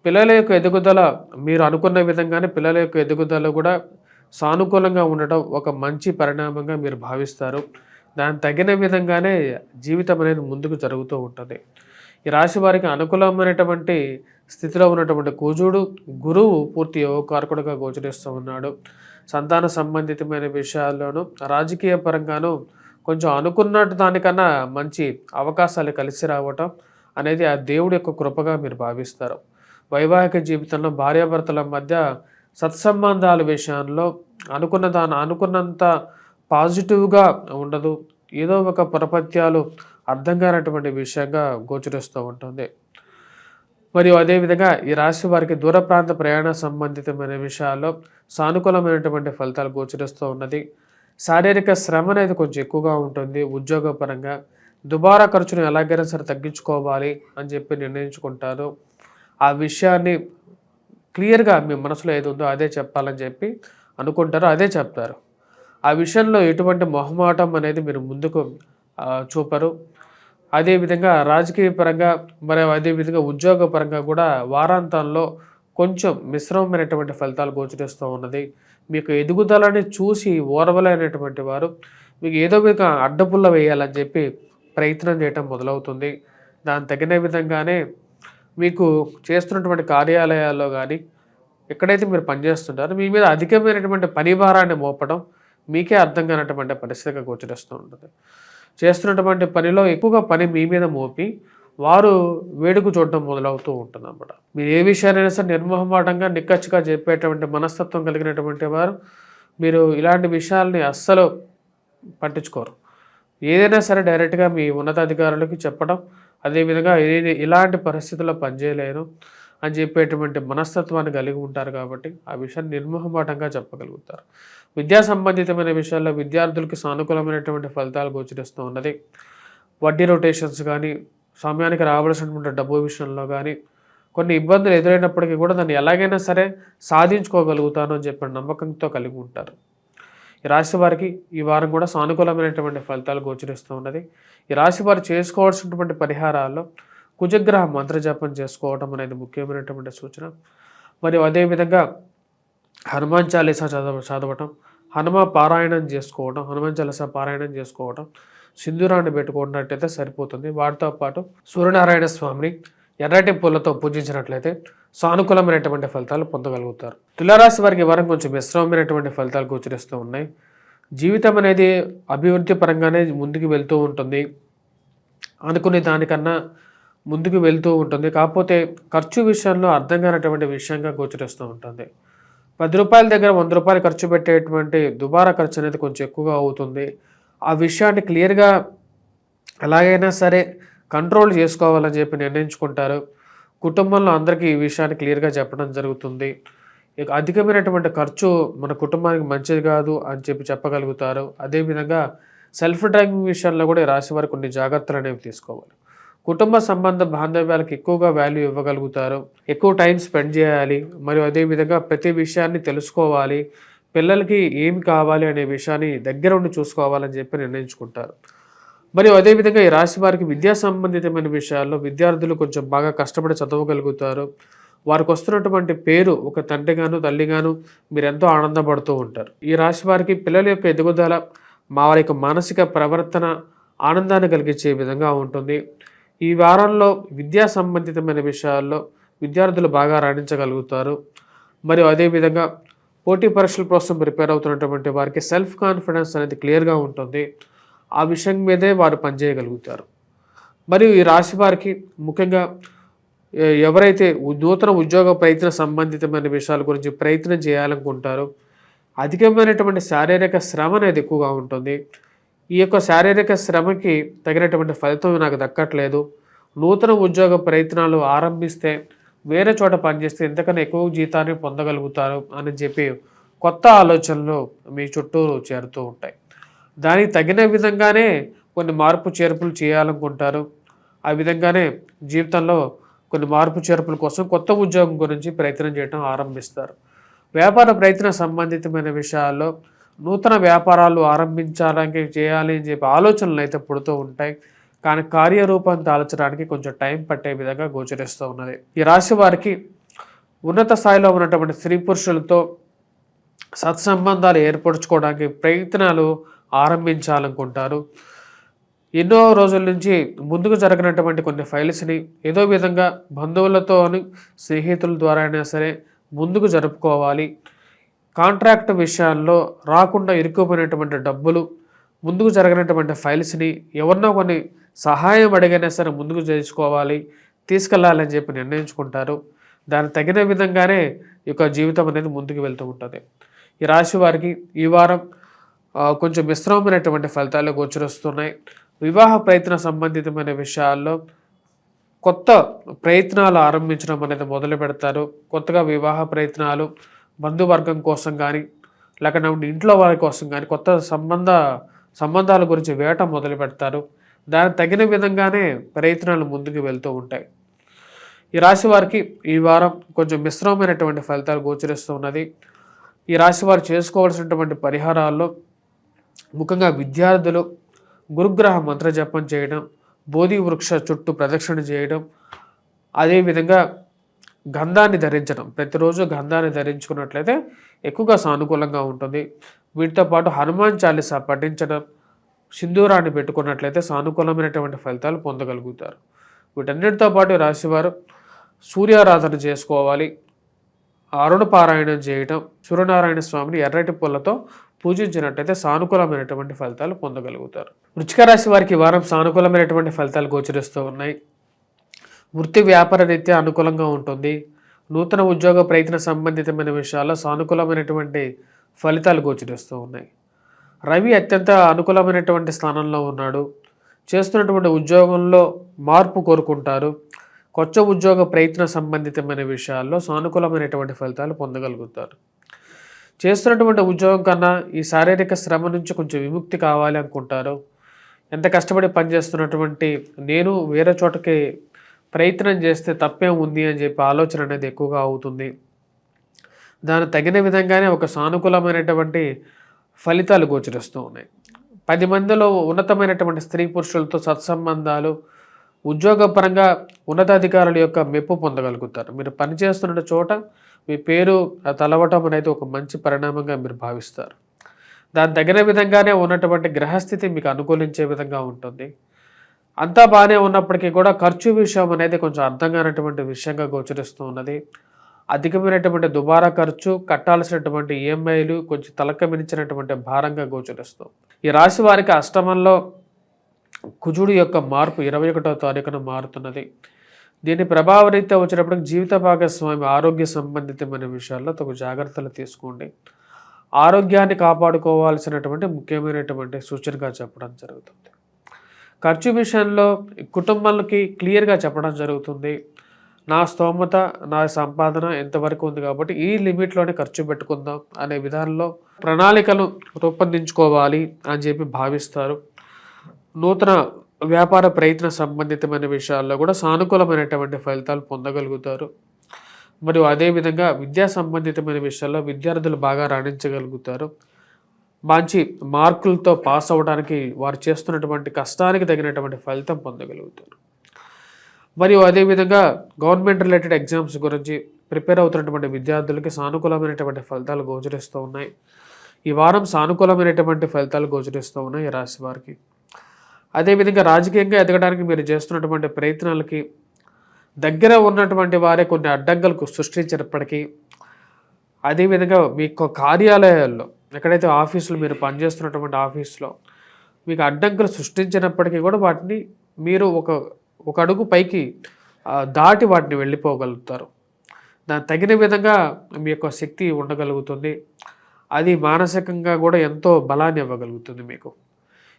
పిల్లల యొక్క ఎదుగుదల మీరు అనుకున్న విధంగానే పిల్లల యొక్క ఎదుగుదల కూడా సానుకూలంగా ఉండటం ఒక మంచి పరిణామంగా మీరు భావిస్తారు. దానికి తగిన విధంగానే జీవితం అనేది ముందుకు జరుగుతూ ఉంటుంది. ఈ రాశి వారికి అనుకూలమైనటువంటి స్థితిలో ఉన్నటువంటి కుజుడు, గురువు పూర్తి యోగకారకుడుగా గోచరిస్తూ ఉన్నాడు. సంతాన సంబంధితమైన విషయాల్లోనూ, రాజకీయ పరంగానూ కొంచెం అనుకున్నట్టు దానికన్నా మంచి అవకాశాలు కలిసి రావటం అనేది ఆ దేవుడి యొక్క కృపగా మీరు భావిస్తారు. వైవాహిక జీవితంలో భార్యాభర్తల మధ్య సత్సంబంధాల విషయంలో అనుకున్నంత పాజిటివ్గా ఉండదు. ఏదో ఒక ప్రపత్యాలు అర్థం కానటువంటి విషయంగా గోచరిస్తూ ఉంటుంది. మరియు అదేవిధంగా ఈ రాశి వారికి దూర ప్రాంత ప్రయాణ సంబంధితమైన విషయాల్లో సానుకూలమైనటువంటి ఫలితాలు గోచరిస్తూ ఉన్నది. శారీరక శ్రమ అనేది కొంచెం ఎక్కువగా ఉంటుంది. ఉద్యోగపరంగా దుబారా ఖర్చును ఎలాగైనా సరే తగ్గించుకోవాలి అని చెప్పి నిర్ణయించుకుంటారు. ఆ విషయాన్ని క్లియర్గా మీ మనసులో ఏది ఉందో అదే చెప్పాలని చెప్పి అనుకుంటారు, అదే చెప్తారు. ఆ విషయంలో ఎటువంటి మొహమాటం అనేది మీరు ముందుకు చూపరు. అదేవిధంగా రాజకీయ పరంగా మరియు అదేవిధంగా ఉద్యోగపరంగా కూడా వారాంతంలో కొంచెం మిశ్రమమైనటువంటి ఫలితాలు గోచరిస్తూ ఉన్నది. మీకు ఎదుగుదలని చూసి ఓర్వలేనటువంటి వారు మీకు ఏదో ఒక అడ్డపుల్ల వేయాలని చెప్పి ప్రయత్నం చేయటం మొదలవుతుంది. దానికి తగిన విధంగానే మీకు చేస్తున్నటువంటి కార్యాలయాల్లో కానీ ఎక్కడైతే మీరు పనిచేస్తుంటారో మీ మీద అధికమైనటువంటి పని భారాన్ని మోపడం మీకే అర్థం కానటువంటి పరిస్థితిగా గోచరిస్తూ ఉంటుంది. చేస్తున్నటువంటి పనిలో ఎక్కువగా పని మీ మీద మోపి వారు వేడుకు చూడటం మొదలవుతూ ఉంటుంది అన్నమాట. మీరు ఏ విషయాన్నైనా సరే నిర్మోహమాటంగా నిక్కచ్చిగా చెప్పేటువంటి మనస్తత్వం కలిగినటువంటి వారు మీరు ఇలాంటి విషయాల్ని అస్సలు పట్టించుకోరు. ఏదైనా సరే డైరెక్ట్గా మీ ఉన్నతాధికారులకి చెప్పడం, అదేవిధంగా ఇలాంటి పరిస్థితుల్లో పనిచేయలేను అని చెప్పేటువంటి మనస్తత్వాన్ని కలిగి ఉంటారు కాబట్టి ఆ విషయాన్ని నిర్మోహమాటంగా చెప్పగలుగుతారు. విద్యా సంబంధితమైన విషయాల్లో విద్యార్థులకి సానుకూలమైనటువంటి ఫలితాలు గోచరిస్తూ ఉన్నది. వడ్డీ రొటేషన్స్ కానీ, సమయానికి రావాల్సినటువంటి డబ్బు విషయంలో కానీ కొన్ని ఇబ్బందులు ఎదురైనప్పటికీ కూడా దాన్ని ఎలాగైనా సరే సాధించుకోగలుగుతాను అని చెప్పిన నమ్మకంతో కలిగి ఉంటారు. ఈ రాశి వారికి ఈ వారం కూడా సానుకూలమైనటువంటి ఫలితాలు గోచరిస్తూ ఉన్నది. ఈ రాశి వారు చేసుకోవాల్సినటువంటి పరిహారాల్లో కుజగ్రహ మంత్రజపం చేసుకోవడం అనేది ముఖ్యమైనటువంటి సూచన. మరియు అదేవిధంగా హనుమాన్ చాలీసా చదవటం, హనుమాన్ చాలీసా పారాయణం చేసుకోవడం, సింధూరాన్ని పెట్టుకున్నట్టయితే సరిపోతుంది. వాటితో పాటు సూర్యనారాయణ స్వామిని ఎర్రటి పూలతో పూజించినట్లయితే సానుకూలమైనటువంటి ఫలితాలు పొందగలుగుతారు. తులారాశి వారికి వారం కొంచెం మిశ్రమమైనటువంటి ఫలితాలు గోచరిస్తూ ఉన్నాయి. జీవితం అనేది అభివృద్ధి పరంగానే ముందుకు వెళ్తూ ఉంటుంది. అనుకునే దానికన్నా ముందుకు వెళ్తూ ఉంటుంది. కాకపోతే ఖర్చు విషయంలో అర్థం కానటువంటి విషయంగా గోచరిస్తూ ఉంటుంది. రూ. 10 దగ్గర రూ. 100 ఖర్చు పెట్టేటువంటి దుబారా ఖర్చు అనేది కొంచెం ఎక్కువగా అవుతుంది. ఆ విషయాన్ని క్లియర్‌గా ఎలాగైనా సరే కంట్రోల్ చేసుకోవాలని చెప్పి నిర్ణయించుకుంటారు. కుటుంబంలో అందరికీ ఈ విషయాన్ని క్లియర్‌గా చెప్పడం జరుగుతుంది. ఇక అధికమైనటువంటి ఖర్చు మన కుటుంబానికి మంచిది కాదు అని చెప్పి చెప్పగలుగుతారు. అదేవిధంగా సెల్ఫ్ డ్రైవింగ్ విషయంలో కూడా ఈ రాశి వారు కొన్ని జాగ్రత్తలు అనేవి తీసుకోవాలి. కుటుంబ సంబంధ బాంధవ్యాలకు ఎక్కువగా వాల్యూ ఇవ్వగలుగుతారు. ఎక్కువ టైం స్పెండ్ చేయాలి. మరియు అదేవిధంగా ప్రతి విషయాన్ని తెలుసుకోవాలి. పిల్లలకి ఏమి కావాలి అనే విషయాన్ని దగ్గరుండి చూసుకోవాలని చెప్పి నిర్ణయించుకుంటారు. మరియు అదేవిధంగా ఈ రాశి వారికి విద్యా సంబంధితమైన విషయాల్లో విద్యార్థులు కొంచెం బాగా కష్టపడి చదవగలుగుతారు. వారికి వస్తున్నటువంటి పేరు ఒక తండ్రిగాను, తల్లిగాను మీరెంతో ఆనందపడుతూ ఉంటారు. ఈ రాశి వారికి పిల్లల యొక్క ఎదుగుదల, వారి యొక్క మానసిక ప్రవర్తన ఆనందాన్ని కలిగించే విధంగా ఉంటుంది. ఈ వారంలో విద్యా సంబంధితమైన విషయాల్లో విద్యార్థులు బాగా రాణించగలుగుతారు. మరియు అదేవిధంగా పోటీ పరీక్షల కోసం ప్రిపేర్ అవుతున్నటువంటి వారికి సెల్ఫ్ కాన్ఫిడెన్స్ అనేది క్లియర్‌గా ఉంటుంది. ఆ విషయం మీదే వారు పనిచేయగలుగుతారు. మరియు ఈ రాశి వారికి ముఖ్యంగా ఎవరైతే నూతన ఉద్యోగ ప్రయత్న సంబంధితమైన విషయాల గురించి ప్రయత్నం చేయాలనుకుంటారో అధికమైనటువంటి శారీరక శ్రమ అనేది ఎక్కువగా ఉంటుంది. ఈ యొక్క శారీరక శ్రమకి తగినటువంటి ఫలితం నాకు దక్కట్లేదు. నూతన ఉద్యోగ ప్రయత్నాలు ఆరంభిస్తే వేరే చోట పనిచేస్తే ఇంతకన్నా ఎక్కువ జీతాన్ని పొందగలుగుతారు అని చెప్పి కొత్త ఆలోచనలు మీ చుట్టూ చేరుతూ ఉంటాయి. దానికి తగిన విధంగానే కొన్ని మార్పు చేర్పులు చేయాలనుకుంటారు. ఆ విధంగానే జీవితంలో కొన్ని మార్పు చేర్పుల కోసం కొత్త ఉద్యోగం గురించి ప్రయత్నం చేయడం ఆరంభిస్తారు. వ్యాపార ప్రయత్న సంబంధితమైన విషయాల్లో నూతన వ్యాపారాలు ఆరంభించాలని చేయాలి అని చెప్పి ఆలోచనలు అయితే పుడుతూ ఉంటాయి. కానీ కార్యరూపం దాల్చడానికి కొంచెం టైం పట్టే విధంగా గోచరిస్తూ ఉన్నది. ఈ రాశి వారికి ఉన్నత స్థాయిలో ఉన్నటువంటి స్త్రీ పురుషులతో సత్సంబంధాలు ఏర్పరచుకోవడానికి ప్రయత్నాలు ఆరంభించాలనుకుంటారు. ఎన్నో రోజుల నుంచి ముందుకు జరగనటువంటి కొన్ని ఫైల్స్ని ఏదో విధంగా బంధువులతో స్నేహితుల ద్వారా అయినా సరే ముందుకు జరుపుకోవాలి. కాంట్రాక్ట్ విషయాల్లో రాకుండా ఇరుక్కుపోయినటువంటి డబ్బులు, ముందుకు జరగనటువంటి ఫైల్స్ని ఎవరినో కొన్ని సహాయం అడిగైనా సరే ముందుకు చేసుకోవాలి, తీసుకెళ్లాలని చెప్పి నిర్ణయించుకుంటారు. దానికి తగిన విధంగానే ఈ యొక్క జీవితం అనేది ముందుకు వెళ్తూ ఉంటుంది. ఈ రాశి వారికి ఈ వారం కొంచెం మిశ్రమమైనటువంటి ఫలితాలు గోచరిస్తున్నాయి. వివాహ ప్రయత్న సంబంధితమైన విషయాల్లో కొత్త ప్రయత్నాలు ఆరంభించడం అనేది మొదలు పెడతారు. కొత్తగా వివాహ ప్రయత్నాలు బంధువర్గం కోసం కానీ లేకపోతే ఇంట్లో వారి కోసం కానీ కొత్త సంబంధాల గురించి వేట మొదలు పెడతారు. దానికి తగిన విధంగానే ప్రయత్నాలు ముందుకు వెళ్తూ ఉంటాయి. ఈ రాశి వారికి ఈ వారం కొంచెం మిశ్రమమైనటువంటి ఫలితాలు గోచరిస్తూ ఉన్నది. ఈ రాశి వారు చేసుకోవాల్సినటువంటి పరిహారాల్లో ముఖ్యంగా విద్యార్థులు గురుగ్రహ మంత్ర జపం చేయడం, బోధి వృక్ష చుట్టూ ప్రదక్షిణ చేయడం, అదేవిధంగా గంధాన్ని ధరించడం, ప్రతిరోజు గంధాన్ని ధరించుకున్నట్లయితే ఎక్కువగా సానుకూలంగా ఉంటుంది. వీటితో పాటు హనుమాన్ చాలీసా పఠించడం, సింధూరాన్ని పెట్టుకున్నట్లయితే సానుకూలమైనటువంటి ఫలితాలు పొందగలుగుతారు. వీటన్నిటితో పాటు రాశివారు సూర్యారాధన చేసుకోవాలి, అరుణ పారాయణం చేయటం, సూర్యనారాయణ స్వామిని ఎర్రటి పూలతో పూజించినట్లయితే సానుకూలమైనటువంటి ఫలితాలు పొందగలుగుతారు. వృశ్చిక రాశి వారికి ఈ వారం సానుకూలమైనటువంటి ఫలితాలు గోచరిస్తూ ఉన్నాయి. వృత్తి వ్యాపార రీత్యా అనుకూలంగా ఉంటుంది. నూతన ఉద్యోగ ప్రయత్న సంబంధితమైన విషయాల్లో సానుకూలమైనటువంటి ఫలితాలు గోచరిస్తూ ఉన్నాయి. రవి అత్యంత అనుకూలమైనటువంటి స్థానంలో ఉన్నాడు. చేస్తున్నటువంటి ఉద్యోగంలో మార్పు కోరుకుంటారు. కొత్త ఉద్యోగ ప్రయత్న సంబంధితమైన విషయాల్లో సానుకూలమైనటువంటి ఫలితాలు పొందగలుగుతారు. చేస్తున్నటువంటి ఉద్యోగం కన్నా ఈ శారీరక శ్రమ నుంచి కొంచెం విముక్తి కావాలి అనుకుంటారు. ఎంత కష్టపడి పనిచేస్తున్నటువంటి నేను వేరే చోటకి ప్రయత్నం చేస్తే తప్పేం ఉంది అని చెప్పి ఆలోచన అనేది ఎక్కువగా అవుతుంది. దానికి తగిన విధంగానే ఒక సానుకూలమైనటువంటి ఫలితాలు గోచరిస్తూ ఉన్నాయి. 10 మందిలో ఉన్నతమైనటువంటి స్త్రీ పురుషులతో సత్సంబంధాలు, ఉద్యోగపరంగా ఉన్నతాధికారుల యొక్క మెప్పు పొందగలుగుతారు. మీరు పనిచేస్తున్న చోట మీ పేరు తలవటం అనేది ఒక మంచి పరిణామంగా మీరు భావిస్తారు. దాని తగిన విధంగానే ఉన్నటువంటి గ్రహస్థితి మీకు అనుకూలించే విధంగా ఉంటుంది. అంతా బాగానే ఉన్నప్పటికీ కూడా ఖర్చు విషయం అనేది కొంచెం అర్థం కానటువంటి విషయంగా గోచరిస్తూ ఉన్నది. అధికమైనటువంటి దుబారా ఖర్చు, కట్టాల్సినటువంటి ఈఎంఐలు కొంచెం తలకమించినటువంటి భారంగా గోచరిస్తాం. ఈ రాశి వారికి అష్టమంలో కుజుడు యొక్క మార్పు 21వ తారీఖున మారుతున్నది. దీని ప్రభావరీత్యా వచ్చినప్పటికి జీవిత భాగస్వామి ఆరోగ్య సంబంధితమైన విషయాల్లో తగు జాగ్రత్తలు తీసుకోండి. ఆరోగ్యాన్ని కాపాడుకోవాల్సినటువంటి ముఖ్యమైనటువంటి సూచనగా చెప్పడం జరుగుతుంది. ఖర్చు విషయంలో కుటుంబాలకి క్లియర్గా చెప్పడం జరుగుతుంది. నా స్తోమత, నా సంపాదన ఎంతవరకు ఉంది కాబట్టి ఈ లిమిట్లోనే ఖర్చు పెట్టుకుందాం అనే విధానంలో ప్రణాళికలు రూపొందించుకోవాలి అని చెప్పి భావిస్తారు. నూతన వ్యాపార ప్రయత్న సంబంధితమైన విషయాల్లో కూడా సానుకూలమైనటువంటి ఫలితాలు పొందగలుగుతారు. మరియు అదేవిధంగా విద్యా సంబంధితమైన విషయాల్లో విద్యార్థులు బాగా రాణించగలుగుతారు. మంచి మార్కులతో పాస్ అవ్వడానికి వారు చేస్తున్నటువంటి కష్టానికి తగినటువంటి ఫలితం పొందగలుగుతారు. మరియు అదేవిధంగా గవర్నమెంట్ రిలేటెడ్ ఎగ్జామ్స్ గురించి ప్రిపేర్ అవుతున్నటువంటి విద్యార్థులకి సానుకూలమైనటువంటి ఫలితాలు గోచరిస్తూ ఉన్నాయి. ఈ వారం సానుకూలమైనటువంటి ఫలితాలు గోచరిస్తూ ఉన్నాయి ఈ రాశి వారికి. అదేవిధంగా రాజకీయంగా ఎదగడానికి మీరు చేస్తున్నటువంటి ప్రయత్నాలకి దగ్గర ఉన్నటువంటి వారే కొన్ని అడ్డంకులకు సృష్టించినప్పటికీ, అదేవిధంగా మీ కార్యాలయాల్లో ఎక్కడైతే ఆఫీసులు మీరు పనిచేస్తున్నటువంటి ఆఫీస్లో మీకు అడ్డంకులు సృష్టించినప్పటికీ కూడా వాటిని మీరు ఒక అడుగు పైకి దాటి వాటిని వెళ్ళిపోగలుగుతారు. దానికి తగిన విధంగా మీ యొక్క శక్తి ఉండగలుగుతుంది. అది మానసికంగా కూడా ఎంతో బలాన్ని ఇవ్వగలుగుతుంది మీకు.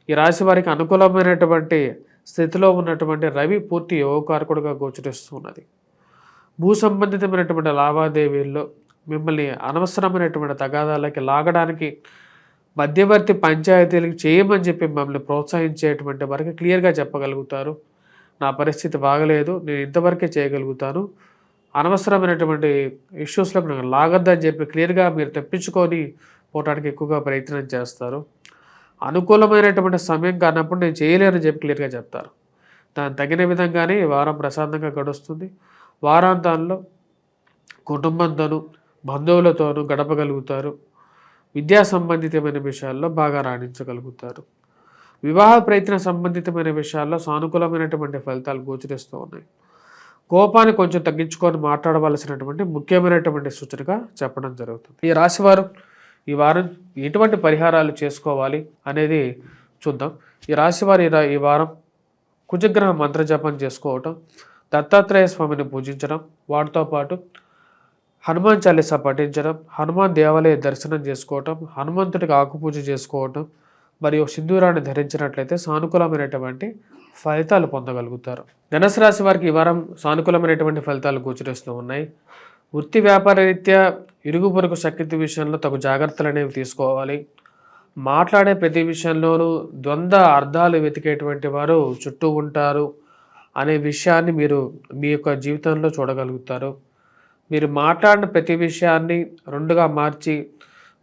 ఈ రాశి వారికి అనుకూలమైనటువంటి స్థితిలో ఉన్నటువంటి రవి పూర్తి యోగకారకుడుగా గోచరిస్తున్నది. భూ సంబంధితమైనటువంటి లావాదేవీల్లో మిమ్మల్ని అనవసరమైనటువంటి తగాదాలకి లాగడానికి మధ్యవర్తి పంచాయతీలకు చేయమని చెప్పి మిమ్మల్ని ప్రోత్సహించేటువంటి వరకు క్లియర్గా చెప్పగలుగుతారు. నా పరిస్థితి బాగలేదు, నేను ఇంతవరకే చేయగలుగుతాను, అనవసరమైనటువంటి ఇష్యూస్లోకి నాకు లాగద్దని చెప్పి క్లియర్గా మీరు తెప్పించుకొని పోవడానికి ఎక్కువగా ప్రయత్నం చేస్తారు. అనుకూలమైనటువంటి సమయం కానప్పుడు నేను చేయలేనని చెప్పి క్లియర్గా చెప్తారు. దానికి తగిన విధంగానే ఈ వారం ప్రశాంతంగా గడుస్తుంది. వారాంతాల్లో కుటుంబంతోనూ బంధువులతోనూ గడపగలుగుతారు. విద్యా సంబంధితమైన విషయాల్లో బాగా రాణించగలుగుతారు. వివాహ ప్రయత్న సంబంధితమైన విషయాల్లో సానుకూలమైనటువంటి ఫలితాలు గోచరిస్తూ ఉన్నాయి. కోపాన్ని కొంచెం తగ్గించుకొని మాట్లాడవలసినటువంటి ముఖ్యమైనటువంటి సూచనగా చెప్పడం జరుగుతుంది. ఈ రాశివారు ఈ వారం ఎటువంటి పరిహారాలు చేసుకోవాలి అనేది చూద్దాం. ఈ రాశివారు ఈ వారం కుజగ్రహ మంత్రజపం చేసుకోవటం, దత్తాత్రేయ స్వామిని పూజించడం, వాటితో పాటు హనుమాన్ చాలీసా పఠించడం, హనుమాన్ దేవాలయ దర్శనం చేసుకోవటం, హనుమంతుడికి ఆకుపూజ చేసుకోవటం మరియు సింధూరాన్ని ధరించినట్లయితే సానుకూలమైనటువంటి ఫలితాలు పొందగలుగుతారు. ధనుసు రాశి వారికి ఈ వారం సానుకూలమైనటువంటి ఫలితాలు గోచరిస్తూ ఉన్నాయి. వృత్తి వ్యాపార రీత్యా ఇరుగు పొరుగు శక్తి విషయంలో తగు జాగ్రత్తలు అనేవి తీసుకోవాలి. మాట్లాడే ప్రతి విషయంలోనూ ద్వంద్వ అర్థాలు వెతికేటువంటి వారు చుట్టూ ఉంటారు అనే విషయాన్ని మీరు మీ యొక్క జీవితంలో చూడగలుగుతారు. మీరు మాట్లాడిన ప్రతి విషయాన్ని రెండుగా మార్చి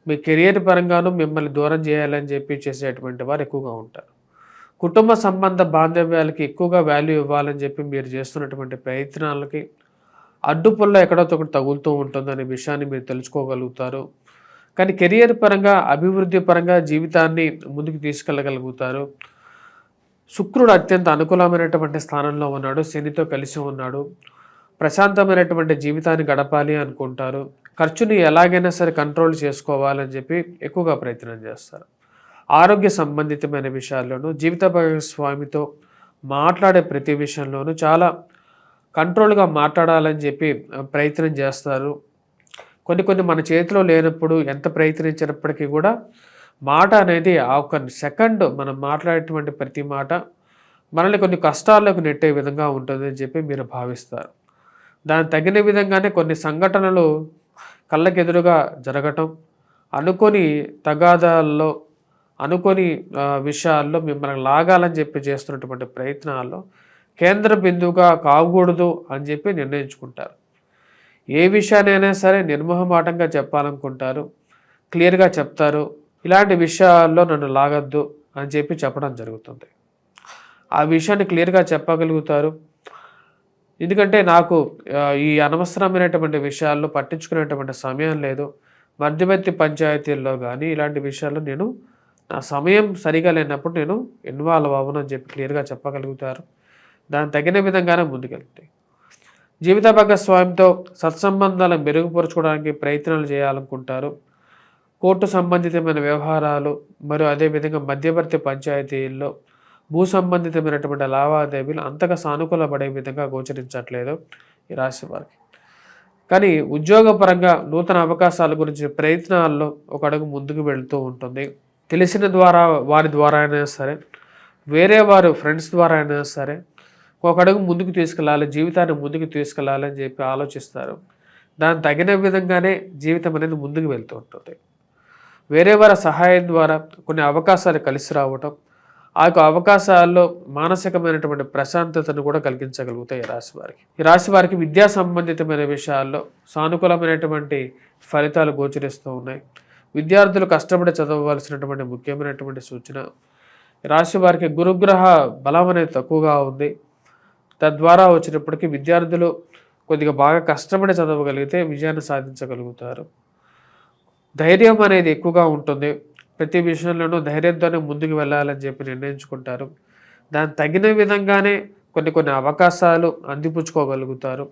మీ కెరియర్ పరంగాను మిమ్మల్ని దూరం చేయాలని చెప్పి చేసేటువంటి వారు ఎక్కువగా ఉంటారు. కుటుంబ సంబంధ బాంధవ్యాలకి ఎక్కువగా వాల్యూ ఇవ్వాలని చెప్పి మీరు చేస్తున్నటువంటి ప్రయత్నాలకి అడ్డుపుల్ల ఎక్కడో ఒకటి తగులుతూ ఉంటుందనే విషయాన్ని మీరు తెలుసుకోగలుగుతారు. కానీ కెరియర్ పరంగా అభివృద్ధి పరంగా జీవితాన్ని ముందుకు తీసుకెళ్ళగలుగుతారు. శుక్రుడు అత్యంత అనుకూలమైనటువంటి స్థానంలో ఉన్నాడు, శనితో కలిసి ఉన్నాడు. ప్రశాంతమైనటువంటి జీవితాన్ని గడపాలి అనుకుంటారు. ఖర్చుని ఎలాగైనా సరే కంట్రోల్ చేసుకోవాలని చెప్పి ఎక్కువగా ప్రయత్నం చేస్తారు. ఆరోగ్య సంబంధితమైన విషయాల్లోనూ జీవిత భాగస్వామితో మాట్లాడే ప్రతి విషయంలోనూ చాలా కంట్రోల్గా మాట్లాడాలని చెప్పి ప్రయత్నం చేస్తారు. కొన్ని మన చేతిలో లేనప్పుడు ఎంత ప్రయత్నించినప్పటికీ కూడా మాట అనేది ఆ ఒక సెకండ్ మనం మాట్లాడేటువంటి ప్రతి మాట మనల్ని కొన్ని కష్టాల్లోకి నెట్టే విధంగా ఉంటుందని చెప్పి మీరు భావిస్తారు. దానికి తగిన విధంగానే కొన్ని సంఘటనలు కళ్ళకెదురుగా జరగటం, అనుకోని తగాదాల్లో అనుకోని విషయాల్లో మిమ్మల్ని లాగాలని చెప్పి చేస్తున్నటువంటి ప్రయత్నాల్లో కేంద్ర బిందువుగా కాకూడదు అని చెప్పి నిర్ణయించుకుంటారు. ఏ విషయాన్నైనా సరే నిర్మోహమాటంగా చెప్పాలనుకుంటారు, క్లియర్గా చెప్తారు. ఇలాంటి విషయాల్లో నన్ను లాగద్దు అని చెప్పి చెప్పడం జరుగుతుంది. ఆ విషయాన్ని క్లియర్గా చెప్పగలుగుతారు. ఎందుకంటే నాకు ఈ అనవసరమైనటువంటి విషయాల్లో పట్టించుకునేటువంటి సమయం లేదు, మధ్యవర్తి పంచాయతీల్లో కానీ ఇలాంటి విషయాల్లో నేను నా సమయం సరిగా లేనప్పుడు నేను ఇన్వాల్వ్ అవ్వను అని చెప్పి క్లియర్గా చెప్పగలుగుతారు. దానికి తగిన విధంగానే ముందుకెళ్తాయి. జీవిత భాగస్వామితో సత్సంబంధాలను మెరుగుపరుచుకోవడానికి ప్రయత్నాలు చేయాలనుకుంటారు. కోర్టు సంబంధితమైన వ్యవహారాలు మరియు అదేవిధంగా మధ్యవర్తి పంచాయతీల్లో భూ సంబంధితమైనటువంటి లావాదేవీలు అంతగా సానుకూల పడే విధంగా గోచరించట్లేదు ఈ రాశి వారికి. కానీ ఉద్యోగపరంగా నూతన అవకాశాల గురించి ప్రయత్నాల్లో ఒక అడుగు ముందుకు వెళుతూ ఉంటుంది. తెలిసిన వారి ద్వారా అయినా సరే, వేరే వారు ఫ్రెండ్స్ ద్వారా అయినా సరే ఒక అడుగు ముందుకు తీసుకెళ్ళాలి, జీవితాన్ని ముందుకు తీసుకెళ్ళాలి అని చెప్పి ఆలోచిస్తారు. దానికి తగిన విధంగానే జీవితం అనేది ముందుకు వెళ్తూ ఉంటుంది. వేరే వారి సహాయం ద్వారా కొన్ని అవకాశాలు కలిసి రావటం, ఆ యొక్క అవకాశాల్లో మానసికమైనటువంటి ప్రశాంతతను కూడా కలిగించగలుగుతాయి ఈ రాశి వారికి. ఈ రాశి వారికి విద్యా సంబంధితమైన విషయాల్లో సానుకూలమైనటువంటి ఫలితాలు గోచరిస్తూ ఉన్నాయి. విద్యార్థులు కష్టపడి చదవవలసినటువంటి ముఖ్యమైనటువంటి సూచన. ఈ రాశి వారికి గురుగ్రహ బలం అనేది తక్కువగా ఉంది. తద్వారా వచ్చినప్పటికీ విద్యార్థులు కొద్దిగా బాగా కష్టపడి చదవగలిగితే విజయాన్ని సాధించగలుగుతారు. ధైర్యం అనేది ఎక్కువగా ఉంటుంది. ప్రతి విషయంలోనూ ధైర్యంతోనే ముందుకు వెళ్ళాలని చెప్పి నిర్ణయించుకుంటారు. దానికి తగిన విధంగానే కొన్ని అవకాశాలు అందిపుచ్చుకోగలుగుతారు.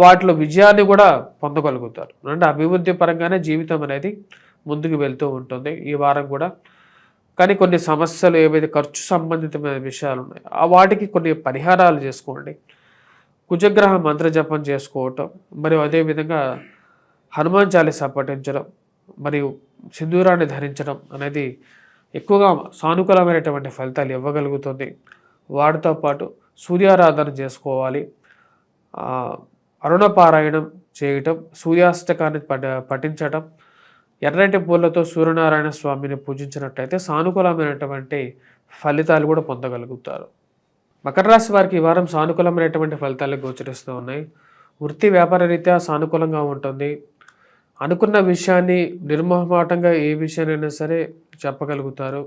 వాటిలో విజయాన్ని కూడా పొందగలుగుతారు. అంటే అభివృద్ధి పరంగానే జీవితం అనేది ముందుకు వెళ్తూ ఉంటుంది ఈ వారం కూడా. కానీ కొన్ని సమస్యలు ఏవైతే ఖర్చు సంబంధితమైన విషయాలు ఉన్నాయో వాటికి కొన్ని పరిహారాలు చేసుకోండి. కుజగ్రహ మంత్ర జపం చేసుకోవటం, మరియు అదేవిధంగా హనుమాన్ చాలీసా పఠించడం, మరియు సింధూరాన్ని ధరించడం అనేది ఎక్కువగా సానుకూలమైనటువంటి ఫలితాలు ఇవ్వగలుగుతుంది. వాటితో పాటు సూర్యారాధన చేసుకోవాలి, అరుణపారాయణం చేయటం, సూర్యాష్టకాన్ని పఠించటం, ఎర్రటి పూలతో సూర్యనారాయణ స్వామిని పూజించినట్టయితే సానుకూలమైనటువంటి ఫలితాలు కూడా పొందగలుగుతారు. మకర రాశి వారికి ఈ వారం సానుకూలమైనటువంటి ఫలితాలు గోచరిస్తూ ఉన్నాయి. వృత్తి వ్యాపార రీత్యా సానుకూలంగా ఉంటుంది. అనుకున్న విషయాన్ని నిర్మోహమాటంగా ఏ విషయాన్నైనా సరే చెప్పగలుగుతారు.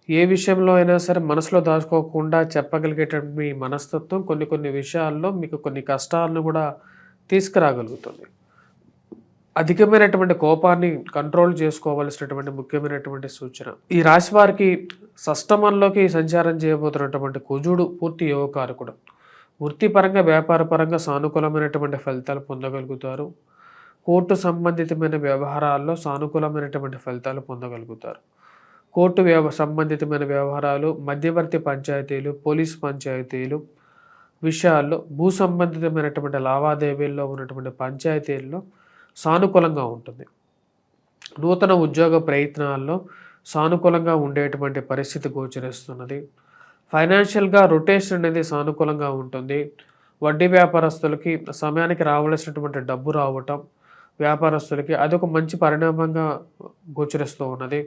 ఏ విషయంలో అయినా సరే మనసులో దాచుకోకుండా చెప్పగలిగేటటువంటి మీ మనస్తత్వం కొన్ని విషయాల్లో మీకు కొన్ని కష్టాలను కూడా తీసుకురాగలుగుతుంది. అధికమైనటువంటి కోపాన్ని కంట్రోల్ చేసుకోవాల్సినటువంటి ముఖ్యమైనటువంటి సూచన. ఈ రాశి వారికి షష్టమంలోకి సంచారం చేయబోతున్నటువంటి కుజుడు పూర్తి యోగకారకుడు. వృత్తిపరంగా వ్యాపారపరంగా సానుకూలమైనటువంటి ఫలితాలు పొందగలుగుతారు. కోర్టు సంబంధితమైన వ్యవహారాల్లో సానుకూలమైనటువంటి ఫలితాలు పొందగలుగుతారు. కోర్టు సంబంధితమైన వ్యవహారాలు, మధ్యవర్తి పంచాయతీలు, పోలీస్ పంచాయతీలు విషయాల్లో, భూ సంబంధితమైనటువంటి లావాదేవీల్లో ఉన్నటువంటి పంచాయతీల్లో సానుకూలంగా ఉంటుంది. నూతన ఉద్యోగ ప్రయత్నాల్లో సానుకూలంగా ఉండేటువంటి పరిస్థితి గోచరిస్తున్నది. ఫైనాన్షియల్గా రొటేషన్ అనేది సానుకూలంగా ఉంటుంది. వడ్డీ వ్యాపారస్తులకి సమయానికి రావాల్సినటువంటి డబ్బు రావటం, వ్యాపారస్తులకి అదొక మంచి పరిణామంగా గోచరిస్తూ ఉన్నది.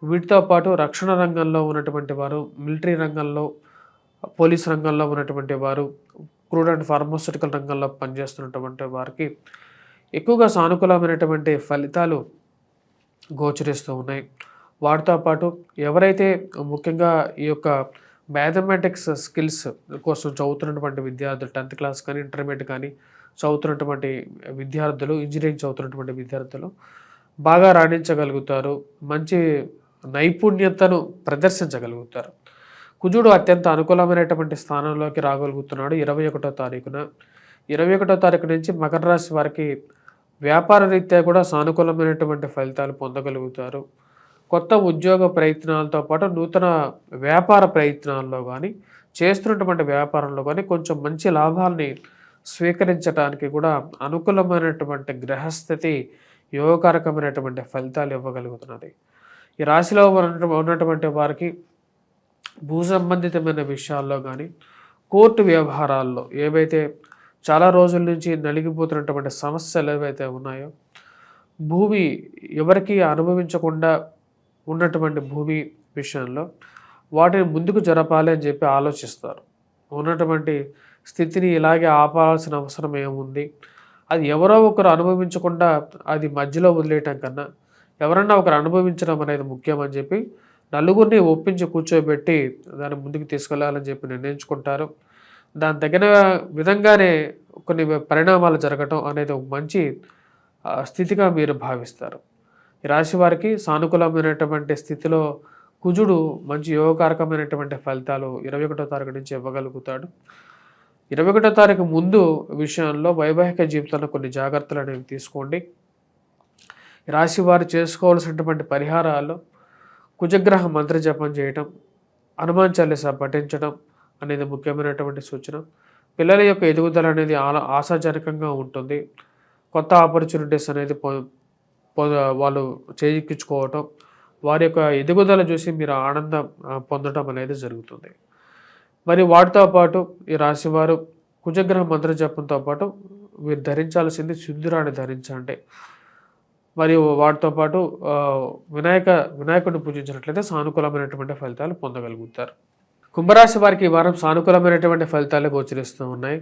వీటితో పాటు రక్షణ రంగంలో ఉన్నటువంటి వారు, మిలిటరీ రంగంలో, పోలీస్ రంగంలో ఉన్నటువంటి వారు, క్రూడ్ అండ్ ఫార్మాస్యూటికల్ రంగంలో పనిచేస్తున్నటువంటి వారికి ఎక్కువగా సానుకూలమైనటువంటి ఫలితాలు గోచరిస్తూ ఉన్నాయి. వాటితో పాటు ఎవరైతే ముఖ్యంగా ఈ యొక్క మ్యాథమెటిక్స్ స్కిల్స్ కోసం చదువుతున్నటువంటి విద్యార్థులు, 10th క్లాస్ కానీ ఇంటర్మీడియట్ కానీ చదువుతున్నటువంటి విద్యార్థులు, ఇంజనీరింగ్ చదువుతున్నటువంటి విద్యార్థులు బాగా రాణించగలుగుతారు. మంచి నైపుణ్యతను ప్రదర్శించగలుగుతారు. కుజుడు అత్యంత అనుకూలమైనటువంటి స్థానంలోకి రాగలుగుతున్నాడు 21వ తారీఖున. 21వ తారీఖు నుంచి మకర రాశి వారికి వ్యాపార రీత్యా కూడా సానుకూలమైనటువంటి ఫలితాలు పొందగలుగుతారు. కొత్త ఉద్యోగ ప్రయత్నాలతో పాటు నూతన వ్యాపార ప్రయత్నాల్లో కానీ, చేస్తున్నటువంటి వ్యాపారంలో కానీ కొంచెం మంచి లాభాలని స్వీకరించడానికి కూడా అనుకూలమైనటువంటి గ్రహస్థితి యోగకారకమైనటువంటి ఫలితాలు ఇవ్వగలుగుతున్నది. ఈ రాశిలో ఉన్నటువంటి వారికి భూ సంబంధితమైన విషయాల్లో కానీ, కోర్టు వ్యవహారాల్లో ఏవైతే చాలా రోజుల నుంచి నలిగిపోతున్నటువంటి సమస్యలు ఏవైతే ఉన్నాయో, భూమి ఎవరికి అనుభవించకుండా ఉన్నటువంటి భూమి విషయంలో వాటిని ముందుకు జరపాలి అని చెప్పి ఆలోచిస్తారు. ఉన్నటువంటి స్థితిని ఇలాగే ఆపాల్సిన అవసరం ఏముంది, అది ఎవరో ఒకరు అనుభవించకుండా అది మధ్యలో వదిలేయటం కన్నా ఎవరన్నా ఒకరు అనుభవించడం అనేది ముఖ్యం అని చెప్పి నలుగురిని ఒప్పించి కూర్చోబెట్టి దాన్ని ముందుకు తీసుకెళ్లాలని చెప్పి నిర్ణయించుకుంటారు. దాని తగిన విధంగానే కొన్ని పరిణామాలు జరగటం అనేది ఒక మంచి స్థితిగా మీరు భావిస్తారు. ఈ రాశి వారికి సానుకూలమైనటువంటి స్థితిలో కుజుడు మంచి యోగకారకమైనటువంటి ఫలితాలు 21వ తారీఖు నుంచి ఇవ్వగలుగుతాడు. 21వ తారీఖు ముందు విషయంలో వైవాహిక జీవితంలో కొన్ని జాగ్రత్తలు అనేవి తీసుకోండి. ఈ రాశి వారు చేసుకోవాల్సినటువంటి పరిహారాల్లో కుజగ్రహ మంత్ర జపం చేయటం, హనుమాన్ చాలీసా పఠించడం అనేది ముఖ్యమైనటువంటి సూచన. పిల్లల యొక్క ఎదుగుదల అనేది ఆశాజనకంగా ఉంటుంది. కొత్త ఆపర్చునిటీస్ అనేది వాళ్ళు చేజిక్కించుకోవటం, వారి యొక్క ఎదుగుదల చూసి మీరు ఆనందం పొందడం అనేది జరుగుతుంది. మరి వాటితో పాటు ఈ రాశివారు కుజగ్రహ మంత్ర జపంతో పాటు మీరు ధరించాల్సింది సింధూరాన్ని ధరించండి. మరియు వాటితో పాటు వినాయకుడిని పూజించినట్లయితే సానుకూలమైనటువంటి ఫలితాలు పొందగలుగుతారు. కుంభరాశి వారికి ఈ వారం సానుకూలమైనటువంటి ఫలితాలు గోచరిస్తూ ఉన్నాయి.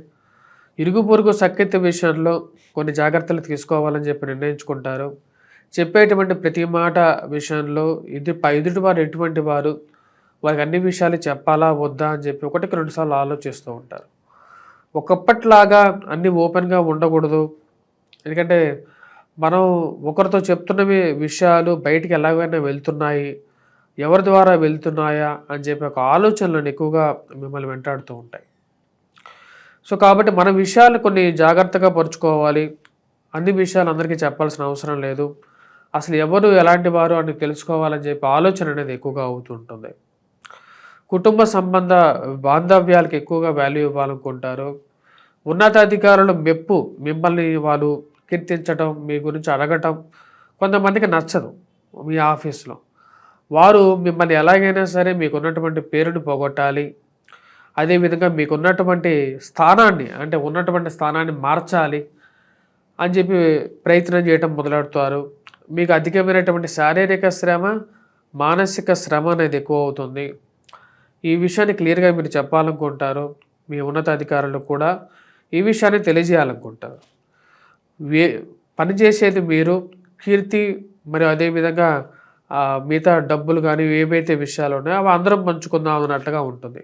ఇరుగు పొరుగు సఖ్యత విషయంలో కొన్ని జాగ్రత్తలు తీసుకోవాలని చెప్పి నిర్ణయించుకుంటారు. చెప్పేటువంటి ప్రతి మాట విషయంలో ఎదుటివారు ఎటువంటి వారు, వారికి అన్ని విషయాలు చెప్పాలా వద్దా అని చెప్పి 1-2 సార్లు ఆలోచిస్తూ ఉంటారు. ఒకప్పట్లాగా అన్నీ ఓపెన్గా ఉండకూడదు. ఎందుకంటే మనం ఒకరితో చెప్తున్నవి విషయాలు బయటికి ఎలాగైనా వెళ్తున్నాయి, ఎవరి ద్వారా వెళ్తున్నాయా అని చెప్పి ఒక ఆలోచనలను ఎక్కువగా మిమ్మల్ని వెంటాడుతూ ఉంటాయి. సో కాబట్టి మన విషయాలు కొన్ని జాగ్రత్తగా పరుచుకోవాలి. అన్ని విషయాలు అందరికీ చెప్పాల్సిన అవసరం లేదు. అసలు ఎవరు ఎలాంటి వారు అని తెలుసుకోవాలని చెప్పి ఆలోచన అనేది ఎక్కువగా అవుతుంటుంది. కుటుంబ సంబంధ బాంధవ్యాలకు ఎక్కువగా వాల్యూ ఇవ్వాలనుకుంటారు. ఉన్నతాధికారుల మెప్పు, మిమ్మల్ని వాళ్ళు కీర్తించడం, మీ గురించి అడగటం కొంతమందికి నచ్చదు. మీ ఆఫీస్లో వారు మిమ్మల్ని ఎలాగైనా సరే మీకున్నటువంటి పేరుని పోగొట్టాలి, అదేవిధంగా మీకున్నటువంటి స్థానాన్ని అంటే ఉన్నటువంటి స్థానాన్ని మార్చాలి అని చెప్పి ప్రయత్నం చేయటం మొదలెడతారు. మీకు అధికమైనటువంటి శారీరక శ్రమ, మానసిక శ్రమ అనేది ఎక్కువ అవుతుంది. ఈ విషయాన్ని క్లియర్గా మీరు చెప్పాలనుకుంటారు. మీ ఉన్నతాధికారులకు కూడా ఈ విషయాన్ని తెలియజేయాలనుకుంటారు. పనిచేసేది మీరు, కీర్తి మరియు అదేవిధంగా మిగతా డబ్బులు కానీ ఏవైతే విషయాలు ఉన్నాయో అవి అందరం పంచుకుందాం అన్నట్టుగా ఉంటుంది.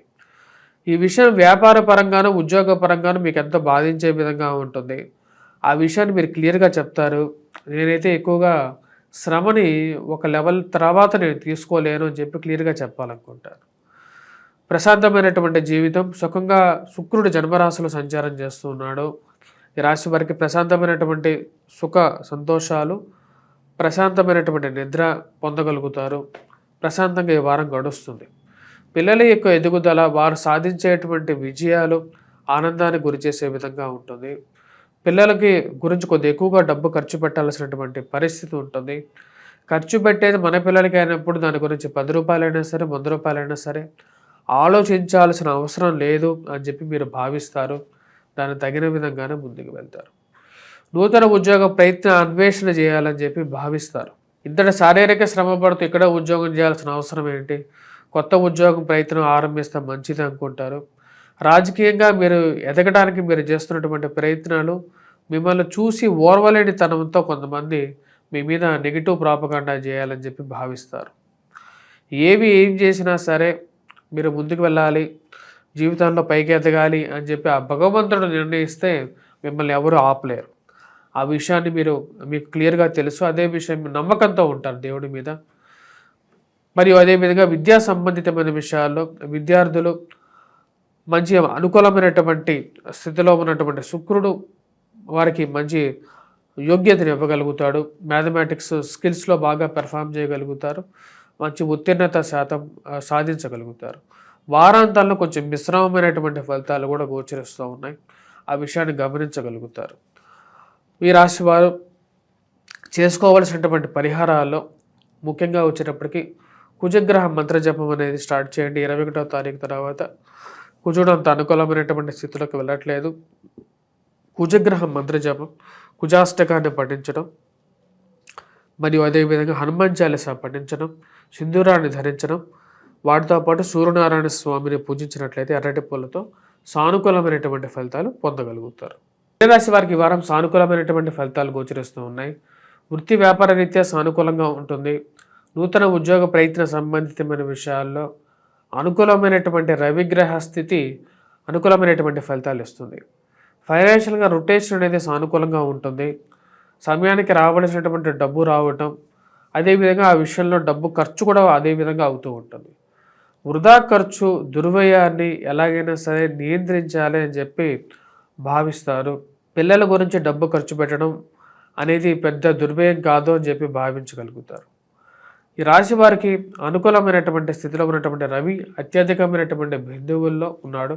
ఈ విషయం వ్యాపార పరంగాను ఉద్యోగ పరంగాను మీకు ఎంతో బాధించే విధంగా ఉంటుంది. ఆ విషయాన్ని మీరు క్లియర్గా చెప్తారు. నేనైతే ఎక్కువగా శ్రమని ఒక లెవెల్ తర్వాత నేను తీసుకోలేను అని చెప్పి క్లియర్గా చెప్పాలనుకుంటాను. ప్రశాంతమైనటువంటి జీవితం, సుఖంగా శుక్రుడు జన్మరాశిలో సంచారం చేస్తున్నాడు. ఈ రాశి వారికి ప్రశాంతమైనటువంటి సుఖ సంతోషాలు, ప్రశాంతమైనటువంటి నిద్ర పొందగలుగుతారు. ప్రశాంతంగా ఈ వారం గడుస్తుంది. పిల్లల యొక్క ఎదుగుదల, వారు సాధించేటువంటి విజయాలు ఆనందానికి గురి చేసే విధంగా ఉంటుంది. పిల్లలకి గురించి కొద్ది ఎక్కువగా డబ్బు ఖర్చు పెట్టాల్సినటువంటి పరిస్థితి ఉంటుంది. ఖర్చు పెట్టేది మన పిల్లలకి అయినప్పుడు దాని గురించి 10 రూపాయలైనా సరే, 100 రూపాయలైనా సరే ఆలోచించాల్సిన అవసరం లేదు అని చెప్పి మీరు భావిస్తారు. దానికి తగిన విధంగానే ముందుకు వెళ్తారు. నూతన ఉద్యోగ అన్వేషణ చేయాలని చెప్పి భావిస్తారు. ఇంతటి శారీరక శ్రమ పడుతూ ఇక్కడ ఉద్యోగం చేయాల్సిన అవసరం ఏంటి, కొత్త ఉద్యోగం ప్రయత్నం ఆరంభిస్తే మంచిది అనుకుంటారు. రాజకీయంగా మీరు ఎదగడానికి మీరు చేస్తున్నటువంటి ప్రయత్నాలు మిమ్మల్ని చూసి ఓర్వలేని తనంతో కొంతమంది మీ మీద నెగిటివ్ ప్రాపగాండా చేయాలని చెప్పి భావిస్తారు. ఏం చేసినా సరే మీరు ముందుకు వెళ్ళాలి, జీవితంలో పైకి ఎదగాలి అని చెప్పి ఆ భగవంతుడు నిర్ణయిస్తే మిమ్మల్ని ఎవరు ఆపలేరు. ఆ విషయాన్ని మీకు క్లియర్గా తెలుసు. అదే విషయం నమ్మకంతో ఉంటారు దేవుడి మీద. మరియు అదేవిధంగా విద్యా సంబంధితమైన విషయాల్లో విద్యార్థులు మంచి అనుకూలమైనటువంటి స్థితిలో ఉన్నటువంటి శుక్రుడు వారికి మంచి యోగ్యతను ఇవ్వగలుగుతాడు. మ్యాథమెటిక్స్ స్కిల్స్లో బాగా పెర్ఫామ్ చేయగలుగుతారు. మంచి ఉత్తీర్ణత శాతం సాధించగలుగుతారు. వారాంతాల్లో కొంచెం మిశ్రమమైనటువంటి ఫలితాలు కూడా గోచరిస్తూ ఉన్నాయి. ఆ విషయాన్ని గమనించగలుగుతారు. ఈ రాశి వారు చేసుకోవాల్సినటువంటి పరిహారాల్లో ముఖ్యంగా వచ్చేటప్పటికి కుజగ్రహ మంత్రజపం అనేది స్టార్ట్ చేయండి. 21వ తారీఖు తర్వాత కుజుడు అంత అనుకూలమైనటువంటి స్థితిలోకి వెళ్ళట్లేదు. కుజగ్రహ మంత్రజపం, కుజాష్టకాన్ని పఠించడం మరియు అదేవిధంగా హనుమాన్ చాలీసా పఠించడం, సింధూరాన్ని ధరించడం, వాటితో పాటు సూర్యనారాయణ స్వామిని పూజించినట్లయితే ఎర్రటి పూలతో సానుకూలమైనటువంటి ఫలితాలు పొందగలుగుతారు. రాశి వారికి ఈ వారం సానుకూలమైనటువంటి ఫలితాలు గోచరిస్తూ ఉన్నాయి. వృత్తి వ్యాపార రీత్యా సానుకూలంగా ఉంటుంది. నూతన ఉద్యోగ ప్రయత్న సంబంధితమైన విషయాల్లో అనుకూలమైనటువంటి రవిగ్రహ స్థితి అనుకూలమైనటువంటి ఫలితాలు ఇస్తుంది. ఫైనాన్షియల్గా రొటేషన్ అనేది సానుకూలంగా ఉంటుంది. సమయానికి రావాల్సినటువంటి డబ్బు రావటం, అదేవిధంగా ఆ విషయంలో డబ్బు ఖర్చు కూడా అదేవిధంగా అవుతూ ఉంటుంది. వృధా ఖర్చు, దుర్వ్యయాన్ని ఎలాగైనా సరే నియంత్రించాలి అని చెప్పి భావిస్తారు. పిల్లల గురించి డబ్బు ఖర్చు పెట్టడం అనేది పెద్ద దుర్వ్యయం కాదు అని చెప్పి భావించగలుగుతారు. ఈ రాశి వారికి అనుకూలమైనటువంటి స్థితిలో ఉన్నటువంటి రవి అత్యధికమైనటువంటి బిందువుల్లో ఉన్నాడు.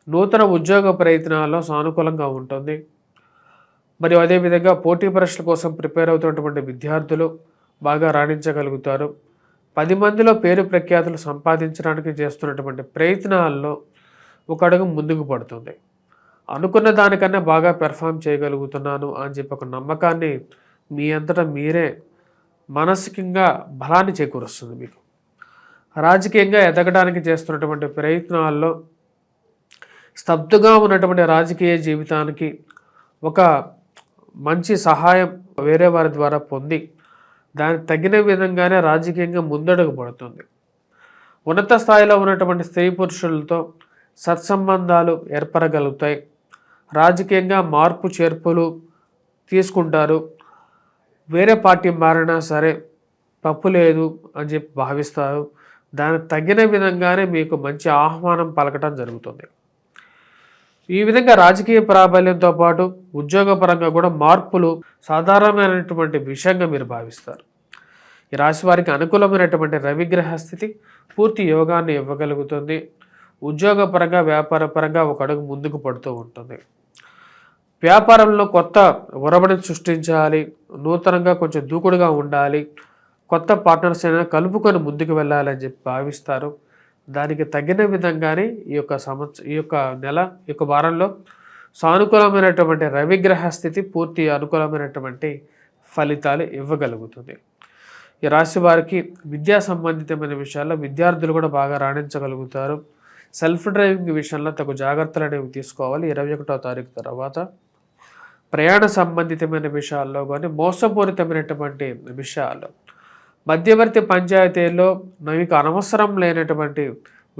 నూతన ఉద్యోగ ప్రయత్నాల్లో సానుకూలంగా ఉంటుంది. మరియు అదేవిధంగా పోటీ పరీక్షల కోసం ప్రిపేర్ అవుతున్నటువంటి విద్యార్థులు బాగా రాణించగలుగుతారు. 10 మందిలో పేరు ప్రఖ్యాతులు సంపాదించడానికి చేస్తున్నటువంటి ప్రయత్నాల్లో ఒక అడుగు ముందుకు పడుతుంది. అనుకున్న దానికన్నా బాగా పెర్ఫామ్ చేయగలుగుతున్నాను అని చెప్పి ఒక నమ్మకాన్ని మీ అంతటా మీరే మానసికంగా బలాన్ని చేకూరుస్తుంది మీకు. రాజకీయంగా ఎదగడానికి చేస్తున్నటువంటి ప్రయత్నాల్లో స్తబ్దుగా ఉన్నటువంటి రాజకీయ జీవితానికి ఒక మంచి సహాయం వేరే వారి ద్వారా పొంది దానికి తగిన విధంగానే రాజకీయంగా ముందడుగు పడుతుంది. ఉన్నత స్థాయిలో ఉన్నటువంటి స్త్రీ పురుషులతో సత్సంబంధాలు ఏర్పడగలుగుతాయి. రాజకీయంగా మార్పు చేర్పులు తీసుకుంటారు. వేరే పార్టీ మారినా సరే తప్పు లేదు అని చెప్పి భావిస్తారు. దానికి తగిన విధంగానే మీకు మంచి ఆహ్వానం పలకటం జరుగుతుంది. ఈ విధంగా రాజకీయ ప్రాబల్యంతో పాటు ఉద్యోగపరంగా కూడా మార్పులు సాధారణమైనటువంటి విషయంగా మీరు భావిస్తారు. ఈ రాశి వారికి అనుకూలమైనటువంటి రవిగ్రహ స్థితి పూర్తి యోగాన్ని ఇవ్వగలుగుతుంది. ఉద్యోగపరంగా వ్యాపారపరంగా ఒక అడుగు ముందుకు పడుతూ ఉంటుంది. వ్యాపారంలో కొత్త ఒరవడిని సృష్టించాలి, నూతనంగా కొంచెం దూకుడుగా ఉండాలి, కొత్త పార్ట్నర్స్ అయినా కలుపుకొని ముందుకు వెళ్ళాలని చెప్పి భావిస్తారు. దానికి తగిన విధంగానే ఈ యొక్క నెల ఈ యొక్క వారంలో సానుకూలమైనటువంటి రవిగ్రహ స్థితి పూర్తి అనుకూలమైనటువంటి ఫలితాలు ఇవ్వగలుగుతుంది. ఈ రాశి వారికి విద్యా సంబంధితమైన విషయాల్లో విద్యార్థులు కూడా బాగా రాణించగలుగుతారు. సెల్ఫ్ డ్రైవింగ్ విషయంలో తగు జాగ్రత్తలు అనేవి తీసుకోవాలి. 21వ తారీఖు తర్వాత ప్రయాణ సంబంధితమైన విషయాల్లో కానీ మోసపూరితమైనటువంటి విషయాలు, మధ్యవర్తి పంచాయతీల్లో మీకు అనవసరం లేనటువంటి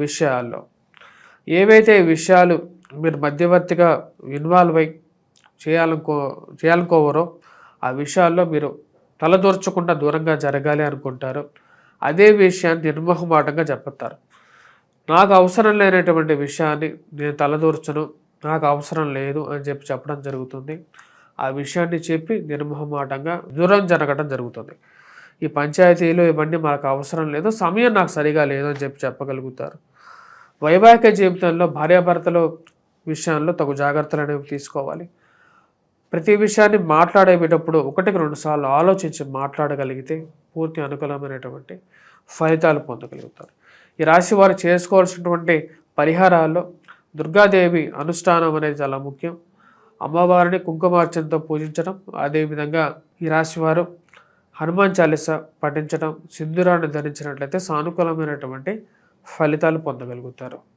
విషయాల్లో ఏవైతే విషయాలు మీరు మధ్యవర్తిగా ఇన్వాల్వ్ అయి చేయాలనుకోవరో ఆ విషయాల్లో మీరు తలదూర్చకుండా దూరంగా జరగాలి అనుకుంటారు. అదే విషయాన్ని నిర్మోహమాటంగా చెప్తారు. నాకు అవసరం లేనటువంటి విషయాన్ని నేను తలదూర్చను, నాకు అవసరం లేదు అని చెప్పి చెప్పడం జరుగుతుంది. ఆ విషయాన్ని చెప్పి నిర్మోహమాటంగా దూరం జరగడం జరుగుతుంది. ఈ పంచాయతీలు ఇవన్నీ మనకు అవసరం లేదు, సమయం నాకు సరిగా లేదు అని చెప్పి చెప్పగలుగుతారు. వైవాహిక జీవితంలో భార్యాభర్తల విషయంలో తగు జాగ్రత్తలు అనేవి తీసుకోవాలి. ప్రతి విషయాన్ని మాట్లాడేటప్పుడు 1-2 సార్లు ఆలోచించి మాట్లాడగలిగితే పూర్తి అనుకూలమైనటువంటి ఫలితాలు పొందగలుగుతారు. ఈ రాశి వారు చేసుకోవాల్సినటువంటి పరిహారాల్లో దుర్గాదేవి అనుష్ఠానం అనేది చాలా ముఖ్యం. అమ్మవారిని కుంకుమార్చనతో పూజించడం, అదేవిధంగా ఈ రాశి వారు హనుమాన్ చాలీసా పఠించడం, సింధూరాన్ని ధరించినట్లయితే సానుకూలమైనటువంటి ఫలితాలు పొందగలుగుతారు.